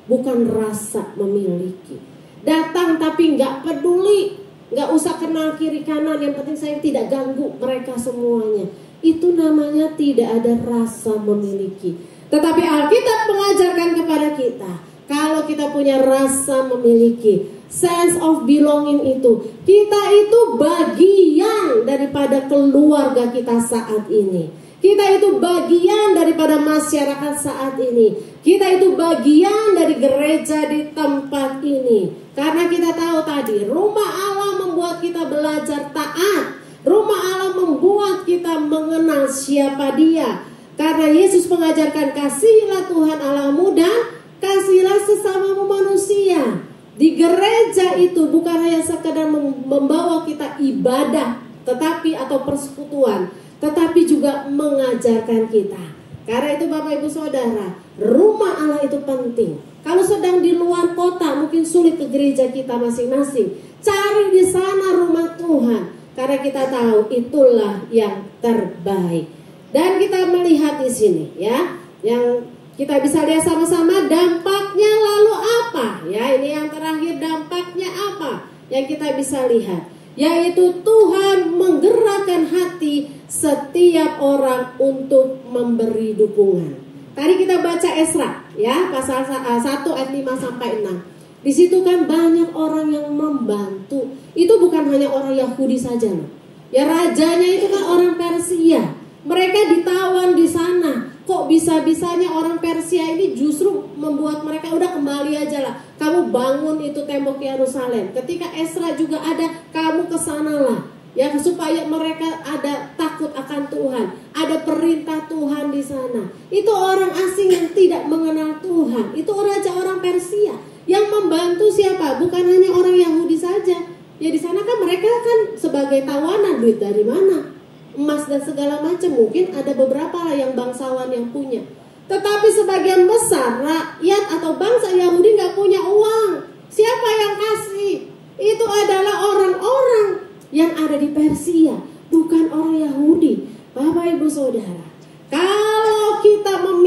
bukan rasa memiliki. Datang tapi nggak peduli, nggak usah kenal kiri kanan, yang penting saya tidak ganggu mereka semuanya. Itu namanya tidak ada rasa memiliki. Tetapi Alkitab mengajarkan kepada kita, kalau kita punya rasa memiliki, sense of belonging itu, kita itu bagian daripada keluarga kita saat ini. Kita itu bagian daripada masyarakat saat ini. Kita itu bagian dari gereja di tempat ini. Karena kita tahu tadi, rumah Allah membuat kita belajar taat. Rumah Allah membuat kita mengenal siapa Dia. Karena Yesus mengajarkan kasihilah Tuhan Allahmu dan kasihilah sesamamu manusia. Di gereja itu bukan hanya sekadar membawa kita ibadah, tetapi atau persekutuan, tetapi juga mengajarkan kita. Karena itu Bapak Ibu Saudara, rumah Allah itu penting. Kalau sedang di luar kota mungkin sulit ke gereja kita masing-masing. Cari di sana rumah Tuhan, karena kita tahu itulah yang terbaik. Dan kita melihat di sini ya, yang kita bisa lihat sama-sama dampaknya lalu apa? Ya, ini yang terakhir, dampaknya apa? Yang kita bisa lihat, yaitu Tuhan menggerakkan hati setiap orang untuk memberi dukungan. Tadi kita baca Esra ya, pasal 1 ayat 5 sampai 6. Di situ kan banyak orang yang membantu. Itu bukan hanya orang Yahudi saja loh. Ya, rajanya itu kan orang Persia. Mereka ditawan di sana. Kok bisa-bisanya orang Persia ini justru membuat mereka udah kembali aja lah. Kamu bangun itu tembok Yerusalem. Ketika Esra juga ada, kamu kesanalah. Ya, supaya mereka ada takut akan Tuhan, ada perintah Tuhan di sana. Itu orang asing yang tidak mengenal Tuhan. Itu raja orang Persia yang membantu siapa? Bukan hanya orang Yahudi saja. Ya di sana kan mereka kan sebagai tawanan, duit dari mana? Emas dan segala macam. Mungkin ada beberapa lah yang bangsawan yang punya. Tetapi sebagian besar rakyat atau bangsa Yahudi nggak punya uang. Siapa yang kasih? Itu adalah orang-orang yang ada di Persia, bukan orang Yahudi. Bapak Ibu Saudara, kalau kita mau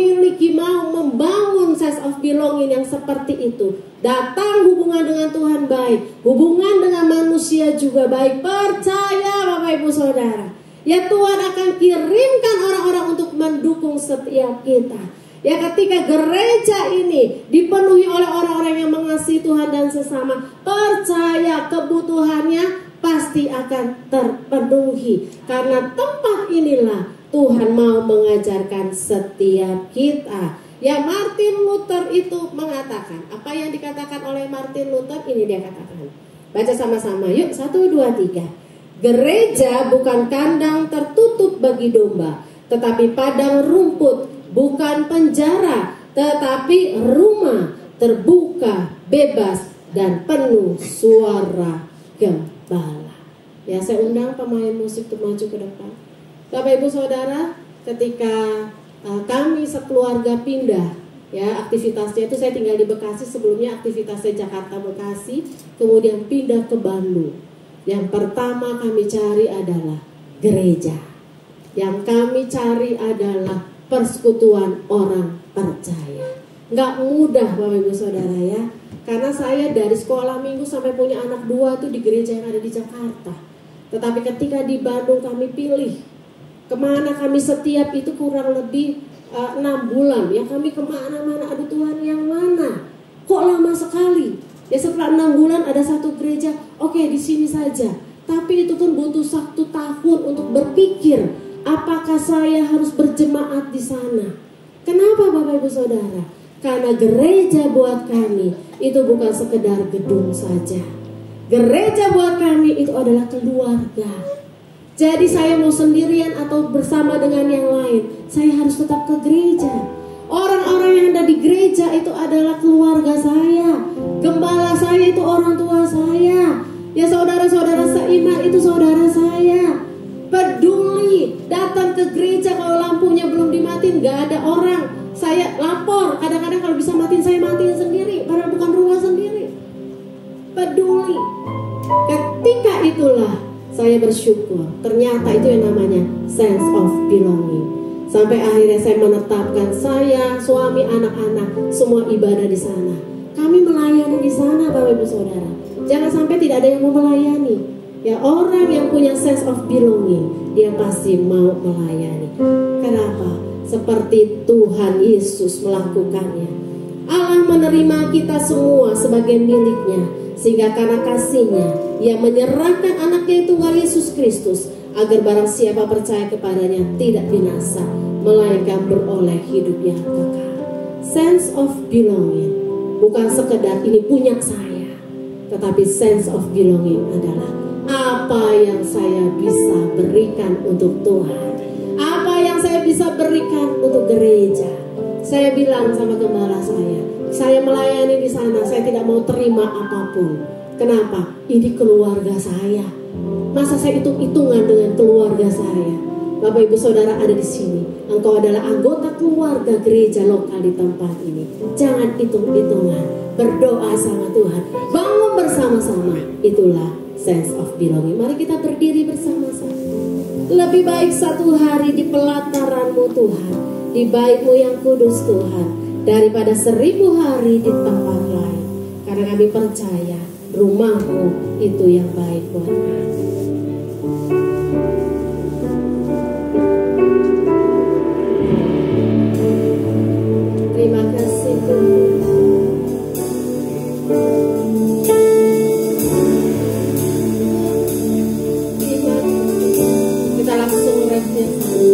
membangun sense of belonging yang seperti itu, datang hubungan dengan Tuhan baik, hubungan dengan manusia juga baik, percaya Bapak Ibu Saudara, ya Tuhan akan kirimkan orang-orang untuk mendukung setiap kita. Ya ketika gereja ini dipenuhi oleh orang-orang yang mengasihi Tuhan dan sesama, percaya kebutuhannya pasti akan terpenuhi. Karena tempat inilah Tuhan mau mengajarkan setiap kita. Ya Martin Luther itu mengatakan, apa yang dikatakan oleh Martin Luther ini dia katakan. Baca sama-sama yuk, 1, 2, 3. Gereja bukan kandang tertutup bagi domba, tetapi padang rumput. Bukan penjara, tetapi rumah terbuka, bebas, dan penuh suara gembala. Ya, saya undang pemain musik untuk maju ke depan. Bapak Ibu Saudara, ketika kami sekeluarga pindah, ya aktivitasnya itu saya tinggal di Bekasi, sebelumnya aktivitasnya Jakarta Bekasi, kemudian pindah ke Bandung. Yang pertama kami cari adalah gereja. Yang kami cari adalah persekutuan orang percaya. Nggak mudah Bapak Ibu Saudara ya. Karena saya dari sekolah minggu sampai punya anak 2 tuh di gereja yang ada di Jakarta. Tetapi ketika di Bandung kami pilih kemana kami setiap itu kurang lebih 6 bulan. Ya kami kemana-mana, aduh Tuhan yang mana? Kok lama sekali? Ya setelah 6 bulan ada satu gereja, oke di sini saja. Tapi itu pun butuh 1 tahun untuk berpikir. Apakah saya harus berjemaat di sana? Kenapa Bapak Ibu Saudara? Karena gereja buat kami itu bukan sekedar gedung saja. Gereja buat kami itu adalah keluarga. Jadi saya mau sendirian atau bersama dengan yang lain, saya harus tetap ke gereja. Orang-orang yang ada di gereja itu adalah keluarga saya. Gembala saya itu orang tua saya. Ya saudara-saudara seiman itu saudara saya. Peduli, datang ke gereja kalau lampunya belum dimatiin, gak ada orang, saya lapor. Kadang-kadang kalau bisa matiin, saya matiin sendiri, padahal bukan rumah sendiri. Peduli. Ketika itulah saya bersyukur. Ternyata itu yang namanya sense of belonging. Sampai akhirnya saya menetapkan saya, suami, anak-anak, semua ibadah di sana. Kami melayani di sana Bapak Ibu Saudara. Jangan sampai tidak ada yang mau melayani. Ya orang yang punya sense of belonging, dia pasti mau melayani. Kenapa? Seperti Tuhan Yesus melakukannya. Allah menerima kita semua sebagai miliknya, sehingga karena kasihnya Ia menyerahkan anaknya tunggal Yesus Kristus, agar barang siapa percaya kepadanya tidak binasa, melainkan beroleh hidup yang kekal. Sense of belonging bukan sekedar ini punya saya, tetapi sense of belonging adalah apa yang saya bisa berikan untuk Tuhan, apa yang saya bisa berikan untuk gereja. Saya bilang sama gembala saya melayani di sana, saya tidak mau terima apapun. Kenapa? Ini keluarga saya. Masa saya hitung-hitungan dengan keluarga saya? Bapak Ibu Saudara ada di sini, engkau adalah anggota keluarga gereja lokal di tempat ini. Jangan hitung-hitungan, berdoa sama Tuhan, bangun bersama-sama. Itulah sense of belonging. Mari kita berdiri bersama-sama. Lebih baik 1 hari di pelataran-Mu Tuhan, di bait-Mu yang kudus Tuhan, daripada 1000 hari di tempat lain. Karena kami percaya rumah-Mu itu yang baik buat kami. Terima kasih Tuhan. Kita langsung refleksi.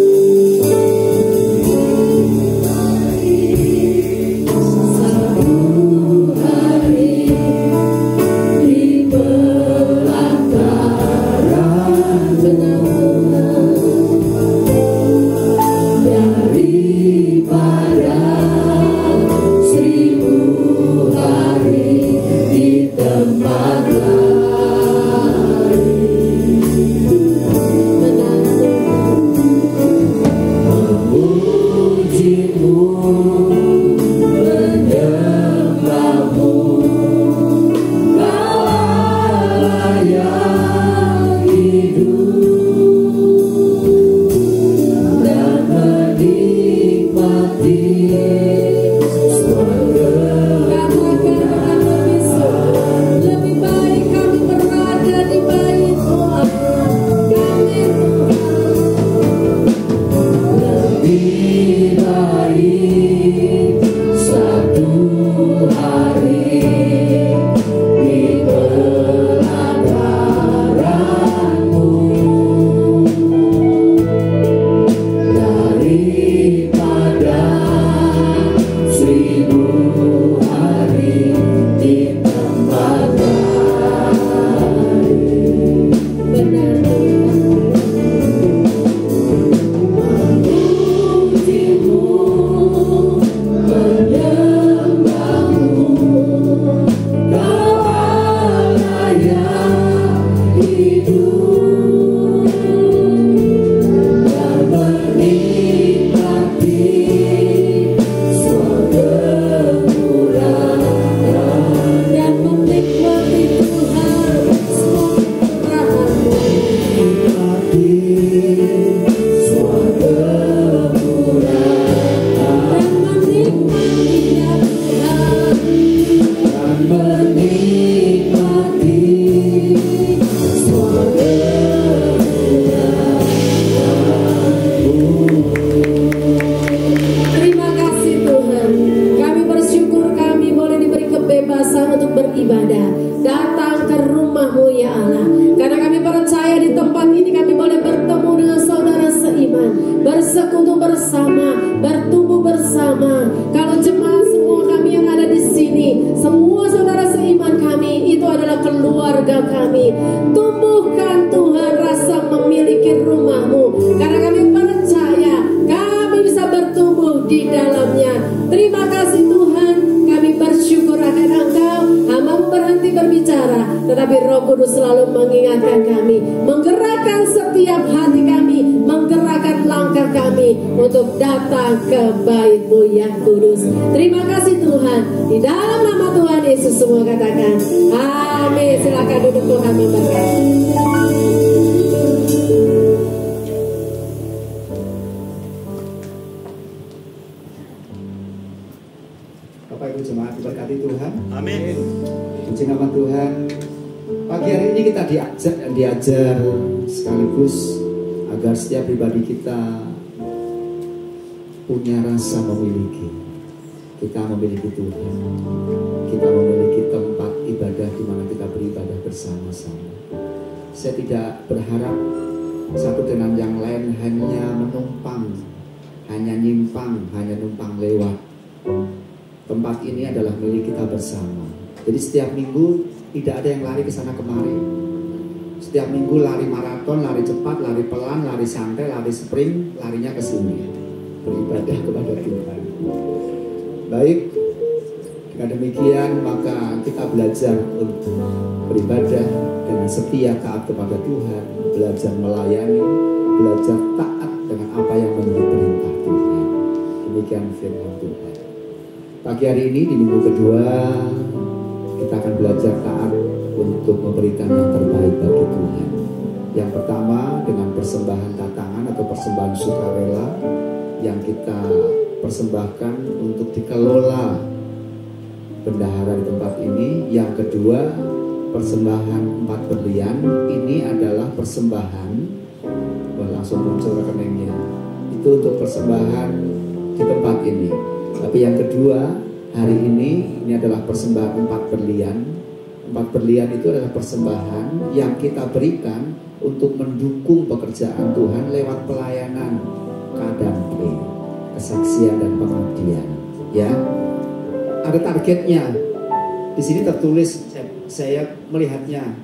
bersekutu bersama, bertumbuh bersama. Kalau jemaat semua kami yang ada di sini, semua saudara seiman kami, itu adalah keluarga kami. Tumbuhkan Tuhan rasa memiliki rumahmu, karena kami percaya kami bisa bertumbuh di dalamnya. Terima kasih Tuhan, kami bersyukur akan Engkau. Hamba berhenti berbicara, tetapi Roh Kudus selalu mengingatkan kami, menggerakkan setiap hati kami, menggerakkan langkah kami untuk datang ke bait-Mu yang kudus. Terima kasih Tuhan, di dalam nama Tuhan Yesus semua katakan amin. Silakan duduk, Tuhan memberkati. Bapak Ibu jemaat diberkati Tuhan. Amin. Puji nama Tuhan. Pagi hari ini kita diajar sekaligus agar setiap pribadi kita punya rasa memiliki. Kita memiliki Tuhan. Kita memiliki tempat ibadah di mana kita beribadah bersama-sama. Saya tidak berharap satu dengan yang lain hanya menumpang, hanya nyimpang, hanya numpang lewat. Tempat ini adalah milik kita bersama. Jadi setiap minggu tidak ada yang lari ke sana kemari. Setiap minggu lari maraton, lari cepat, lari pelan, lari santai, lari sprint, larinya ke sini. Beribadah kepada Tuhan. Baik, dengan demikian maka kita belajar untuk beribadah dengan setia taat kepada Tuhan, belajar melayani, belajar taat dengan apa yang menjadi perintah Tuhan. Demikian firman Tuhan. Pagi hari ini di minggu kedua kita akan belajar taat untuk memberikan yang terbaik bagi Tuhan. Yang pertama dengan persembahan tatangan atau persembahan sukarela yang kita persembahkan untuk dikelola bendahara di tempat ini. Yang kedua persembahan 4 berlian, ini adalah persembahan, langsung muncul rekeningnya, itu untuk persembahan di tempat ini. Tapi yang kedua hari ini adalah persembahan 4 berlian. 4 berlian itu adalah persembahan yang kita berikan untuk mendukung pekerjaan Tuhan lewat pelayanan kadampe, kesaksian dan pengabdian. Ya, ada targetnya. Di sini tertulis, saya melihatnya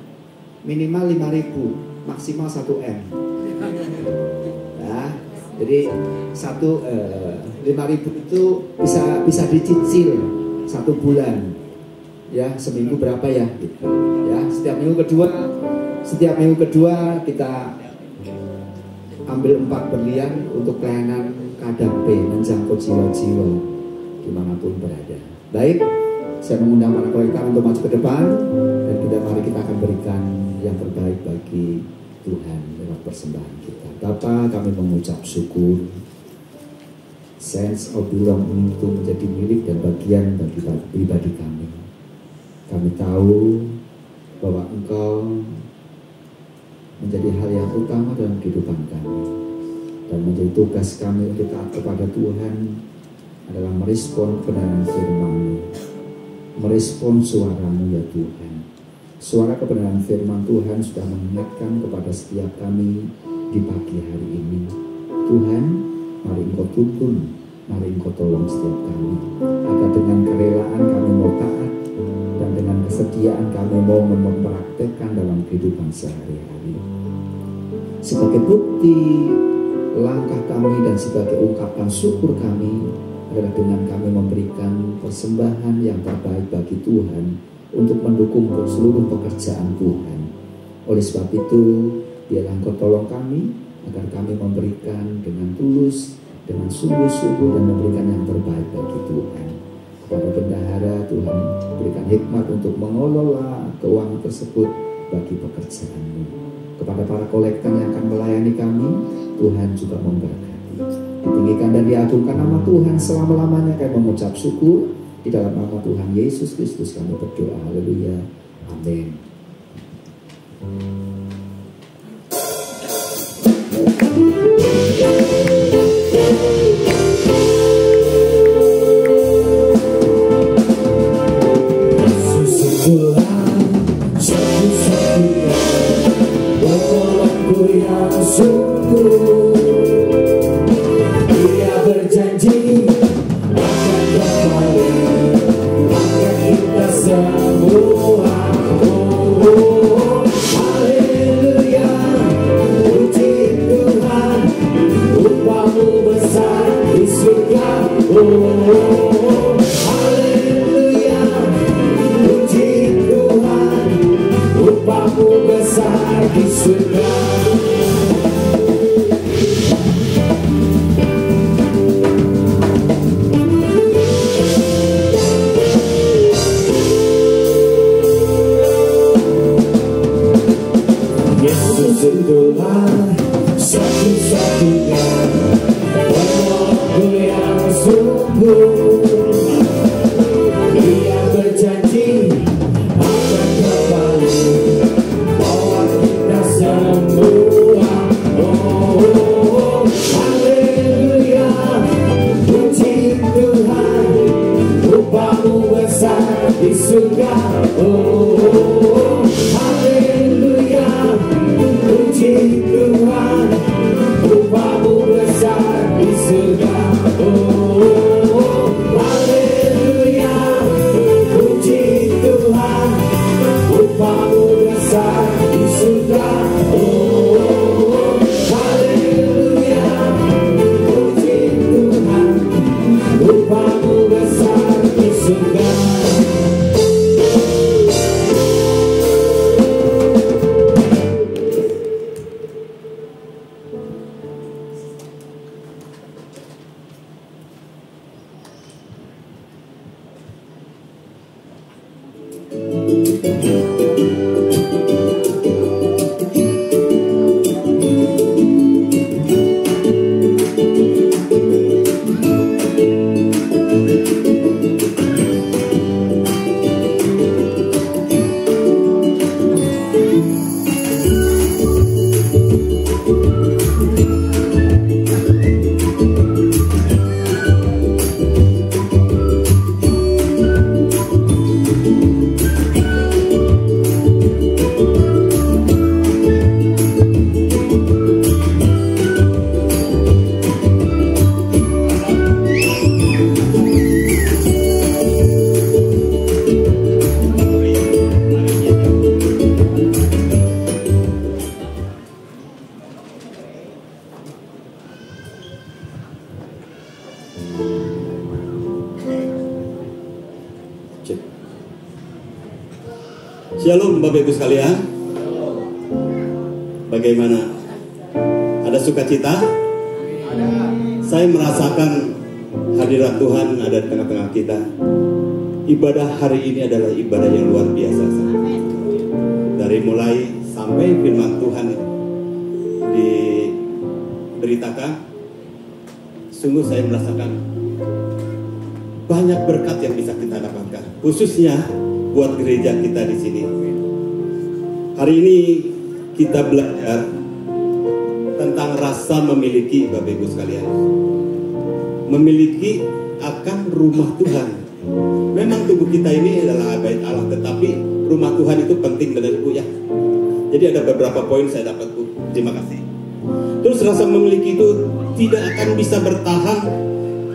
minimal 5.000, maksimal 1 M. Nah, jadi 5.000 itu bisa dicicil 1 bulan, ya seminggu berapa ya, gitu. Ya setiap minggu kedua kita ambil 4 berlian untuk pelayanan kadampe, menjangkau jiwa-jiwa dimanapun berada. Baik, saya mengundang para kolektor untuk maju ke depan dan mari kita akan berikan yang terbaik bagi Tuhan lewat persembahan kita. Bapa, kami mengucap syukur. Sense of belonging itu menjadi milik dan bagian bagi pribadi kami. Kami tahu bahwa Engkau menjadi hal yang utama dalam kehidupan kami, dan menjadi tugas kami untuk taat kepada Tuhan adalah merespon kebenaran firman-Mu, merespon suara-Mu ya Tuhan. Suara kebenaran firman Tuhan sudah mengingatkan kepada setiap kami di pagi hari ini. Tuhan, mari Engkau tuntun, mari Engkau tolong setiap kami, agar dengan kerelaan kami mau taat dan dengan kesediaan kami mau mempraktekkan dalam kehidupan sehari-hari. Sebagai bukti langkah kami dan sebagai ungkapan syukur kami adalah dengan kami memberikan persembahan yang terbaik bagi Tuhan untuk mendukung seluruh pekerjaan Tuhan. Oleh sebab itu, biarlah Engkau tolong kami agar kami memberikan dengan tulus, dengan sungguh-sungguh dan memberikan yang terbaik bagi Tuhan. Kepada bendahara, Tuhan berikan hikmat untuk mengelola keuangan tersebut bagi pekerjaan-Mu. Kepada para kolektor yang akan melayani kami, Tuhan juga memberkati. Ditinggikan dan diagungkan nama Tuhan selama-lamanya. Kami mengucap syukur di dalam nama Tuhan Yesus Kristus kami berdoa. Haleluya. Amin. Oh, haleluya, puji Tuhan, upahmu besar di surga. Yesus itulah satu-satunya penghulu yang sungguh. Dia berjanji akan kembali bawa kita semua. Oh, haleluya, puji Tuhan, upahmu besar di surga. Oh, haleluya, puji Tuhan, upahmu besar di surga. Oh, haleluya, puji Tuhan, upahmu besar di surga. Oh, haleluya, puji Tuhan, upahmu besar di surga. Shalom Bapak Ibu sekalian. Bagaimana? Ada sukacita? Saya merasakan hadirat Tuhan ada di tengah-tengah kita. Ibadah hari ini adalah ibadah yang luar biasa. Dari mulai sampai firman Tuhan diberitakan, sungguh saya merasakan banyak berkat yang bisa kita dapatkan, khususnya buat gereja kita di sini. Hari ini kita belajar tentang rasa memiliki, Bapak Ibu sekalian. Memiliki akan rumah Tuhan. Memang tubuh kita ini adalah bait Allah, tetapi rumah Tuhan itu penting, benar Bu ya. Jadi ada beberapa poin saya dapat Bu. Terima kasih. Terus rasa memiliki itu tidak akan bisa bertahan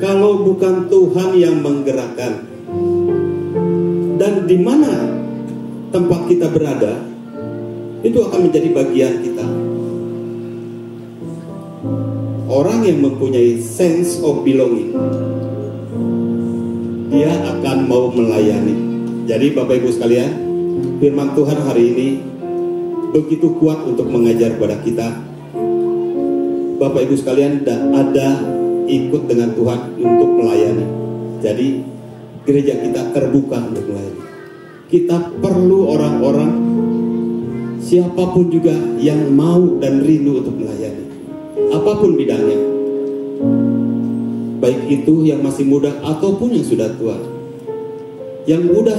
kalau bukan Tuhan yang menggerakkan. Dan di mana tempat kita berada, itu akan menjadi bagian kita. Orang yang mempunyai sense of belonging, dia akan mau melayani. Jadi Bapak Ibu sekalian, firman Tuhan hari ini begitu kuat untuk mengajar kepada kita. Bapak Ibu sekalian, ada ikut dengan Tuhan untuk melayani. Jadi gereja kita terbuka untuk melayani. Kita perlu orang-orang, siapapun juga yang mau dan rindu untuk melayani, apapun bidangnya, baik itu yang masih muda ataupun yang sudah tua. Yang muda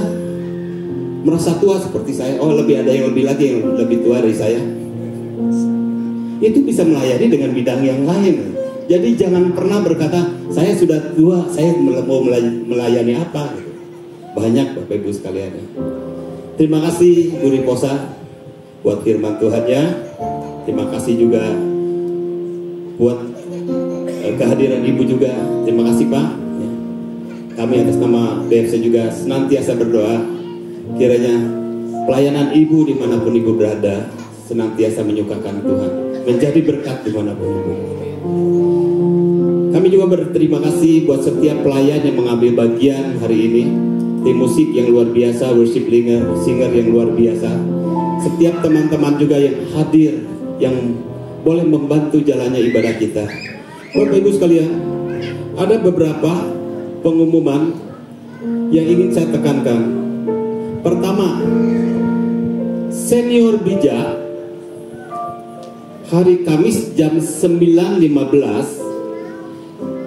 merasa tua seperti saya, lebih ada yang lebih lagi yang lebih tua dari saya, itu bisa melayani dengan bidang yang lain. Jadi jangan pernah berkata saya sudah tua, saya mau melayani apa gitu. Banyak Bapak Ibu sekalian. Terima kasih Bu Riposa buat firman Tuhannya. Terima kasih juga buat kehadiran Ibu juga. Terima kasih Pak. Kami atas nama DFC juga senantiasa berdoa kiranya pelayanan Ibu dimanapun Ibu berada senantiasa menyukakan Tuhan, menjadi berkat dimanapun Ibu. Kami Kami juga berterima kasih buat setiap pelayan yang mengambil bagian hari ini. Tim musik yang luar biasa, worship singer yang luar biasa. Setiap teman-teman juga yang hadir, yang boleh membantu jalannya ibadah kita. Bapak Ibu sekalian, ada beberapa pengumuman yang ingin saya tekankan. Pertama, Senior Bijak hari Kamis jam 9.15.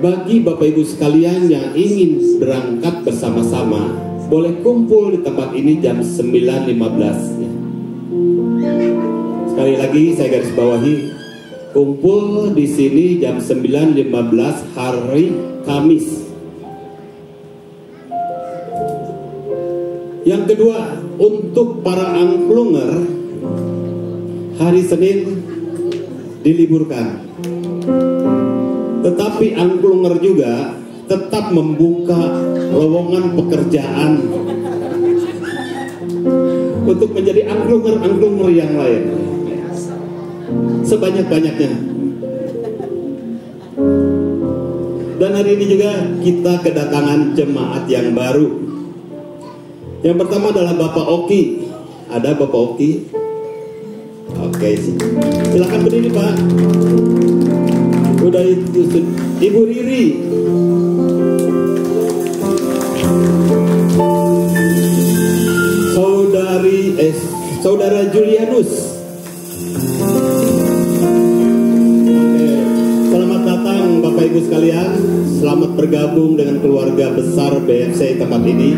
Bagi Bapak Ibu sekalian yang ingin berangkat bersama-sama, boleh kumpul di tempat ini jam 9.15. Sekali lagi saya garis bawahi, kumpul di sini jam 9.15 hari Kamis. Yang kedua, untuk para angklunger, hari Senin diliburkan. Tetapi angklunger juga tetap membuka lowongan pekerjaan untuk menjadi angklunger yang lain sebanyak-banyaknya. Dan hari ini juga kita kedatangan jemaat yang baru. Yang pertama adalah Bapak Oki. Ada Bapak Oki? Oke, silakan berdiri Pak. Udah itu Ibu Riri. Saudara Julianus. Oke. Selamat datang Bapak Ibu sekalian. Selamat bergabung dengan keluarga besar BFC tempat ini.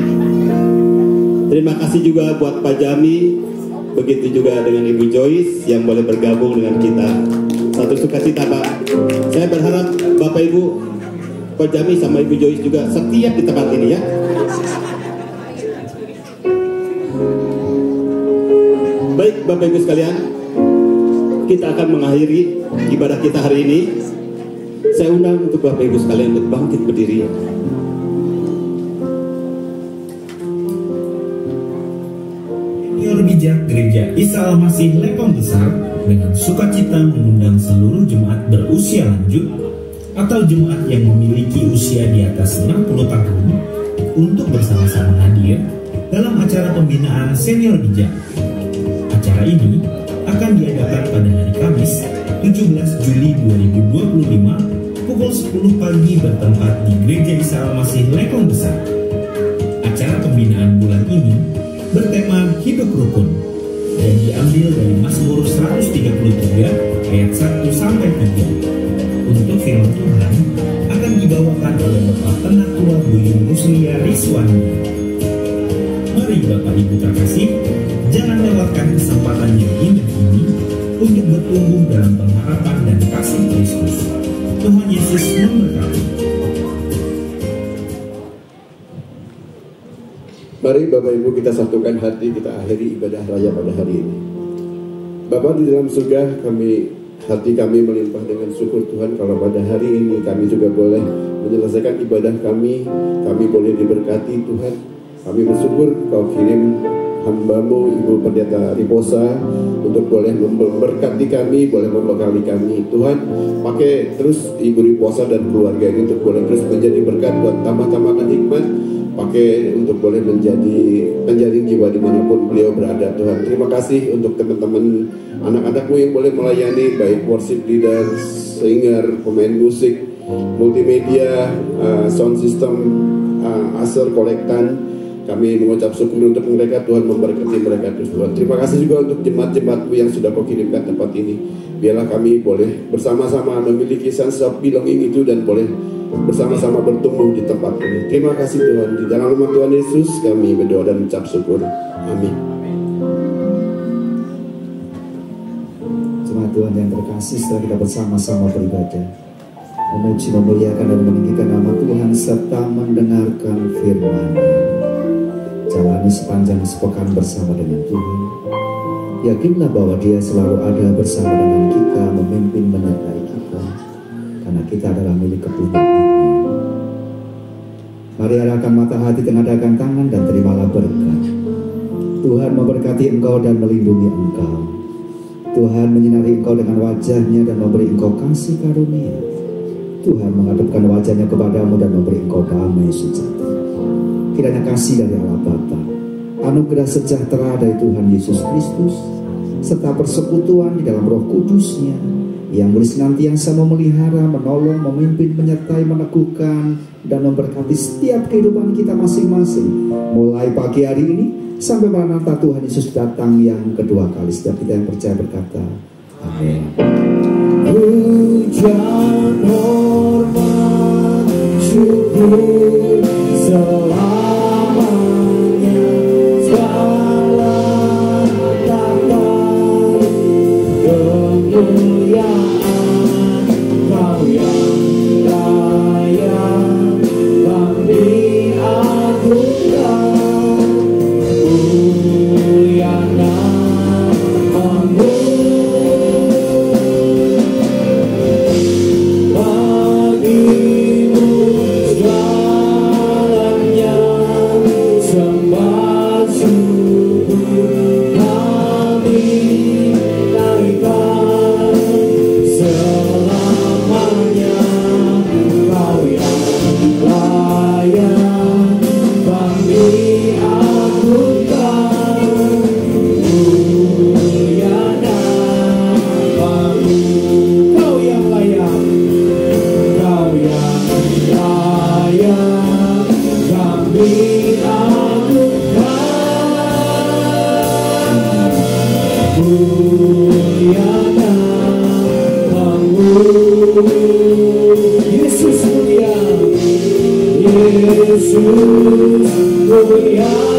Terima kasih juga buat Pak Jami. Begitu juga dengan Ibu Joyce yang boleh bergabung dengan kita. Satu sukacita Pak. Saya berharap Bapak Ibu, Pak Jami sama Ibu Joyce juga setiap di tempat ini ya. Baik Bapak Ibu sekalian, kita akan mengakhiri ibadah kita hari ini. Saya undang untuk Bapak Ibu sekalian untuk bangkit berdiri. Senior Bijak Gereja Isa Al-Masih Lekong Besar dengan sukacita mengundang seluruh jemaat berusia lanjut atau jemaat yang memiliki usia di atas 60 tahun untuk bersama-sama hadir dalam acara pembinaan Senior Bijak. Acara ini akan diadakan pada hari Kamis 17 Juli 2025 pukul 10 pagi bertempat di Gereja Isa Al-Masih Lekong Besar. Acara pembinaan bulan ini bertema Hidup Rukun dan diambil dari Mazmur 133 ayat 1 sampai 3. Untuk firman Tuhan akan dibawakan oleh Bapak Penatua Buyung Ruslia Rizwani. Mari Bapak Ibu terkasih, jangan lewatkan kesempatan yang indah ini untuk bertumbuh dalam pengharapan dan kasih Kristus. Tuhan Yesus memberkati. Mari Bapak Ibu kita satukan hati, kita akhiri ibadah raya pada hari ini. Bapa di dalam surga, hati kami melimpah dengan syukur Tuhan kalau pada hari ini kami juga boleh menyelesaikan ibadah kami boleh diberkati Tuhan. Kami bersyukur Kau kirim hamba-Mu Ibu Pendeta Riposa untuk boleh memberkati kami, boleh membekali kami. Tuhan, pakai terus Ibu Riposa dan keluarga ini untuk boleh terus menjadi berkat buat tambah-tambahkan hikmat, pakai untuk boleh menjadi penjaring jiwa dimanapun beliau berada. Tuhan, terima kasih untuk teman-teman anak-anak-Mu yang boleh melayani, baik worship leader, singer, pemain musik, multimedia, sound system, aser, kolektan. Kami mengucap syukur untuk mereka. Tuhan memberkati mereka terus Tuhan. Terima kasih juga untuk jemaat-jemaat-Mu yang sudah Kau kirimkan tempat ini. Biarlah kami boleh bersama-sama memiliki sense of belonging itu dan boleh bersama-sama bertumbuh di tempat ini. Terima kasih Tuhan. Di dalam nama Tuhan Yesus kami berdoa dan mengucap syukur. Amin. Jemaat Tuhan yang terkasih, setelah kita bersama-sama beribadah, memuji, memuliakan dan meninggikan nama Tuhan serta mendengarkan firman, jalani sepanjang sepekan bersama dengan Tuhan. Yakinlah bahwa Dia selalu ada bersama dengan kita, memimpin, menyertai kita, karena kita adalah milik kepunyaan-Nya. Mari arahkan mata hati, tengadahkan tangan, dan terimalah berkat. Tuhan memberkati engkau dan melindungi engkau. Tuhan menyinari engkau dengan wajah-Nya dan memberi engkau kasih karunia. Tuhan menghadapkan wajahnya kepadamu dan memberi engkau damai sejahtera. Kiranya kasih dari Allah Bapa, anugerah sejahtera dari Tuhan Yesus Kristus, serta persekutuan di dalam Roh Kudus-Nya yang boleh senantiasa memelihara, menolong, memimpin, menyertai, meneguhkan, dan memberkati setiap kehidupan kita masing-masing, mulai pagi hari ini sampai Maranatha Tuhan Yesus datang yang kedua kali. Setiap kita yang percaya berkata, amin. Pujian, hormat, syukur selamanya, segala kata kemuliaan Kau yang kaya, kami agungkan. Mulia namamu, bagimu segalanya sembah syukur kami naikkan. Selamanya Kau yang layak kami agungkan. Mulia namamu, Kau yang layak, Kau yang layak kami agungkan. Mulia namamu, Yesus mulia, Yesus mulia.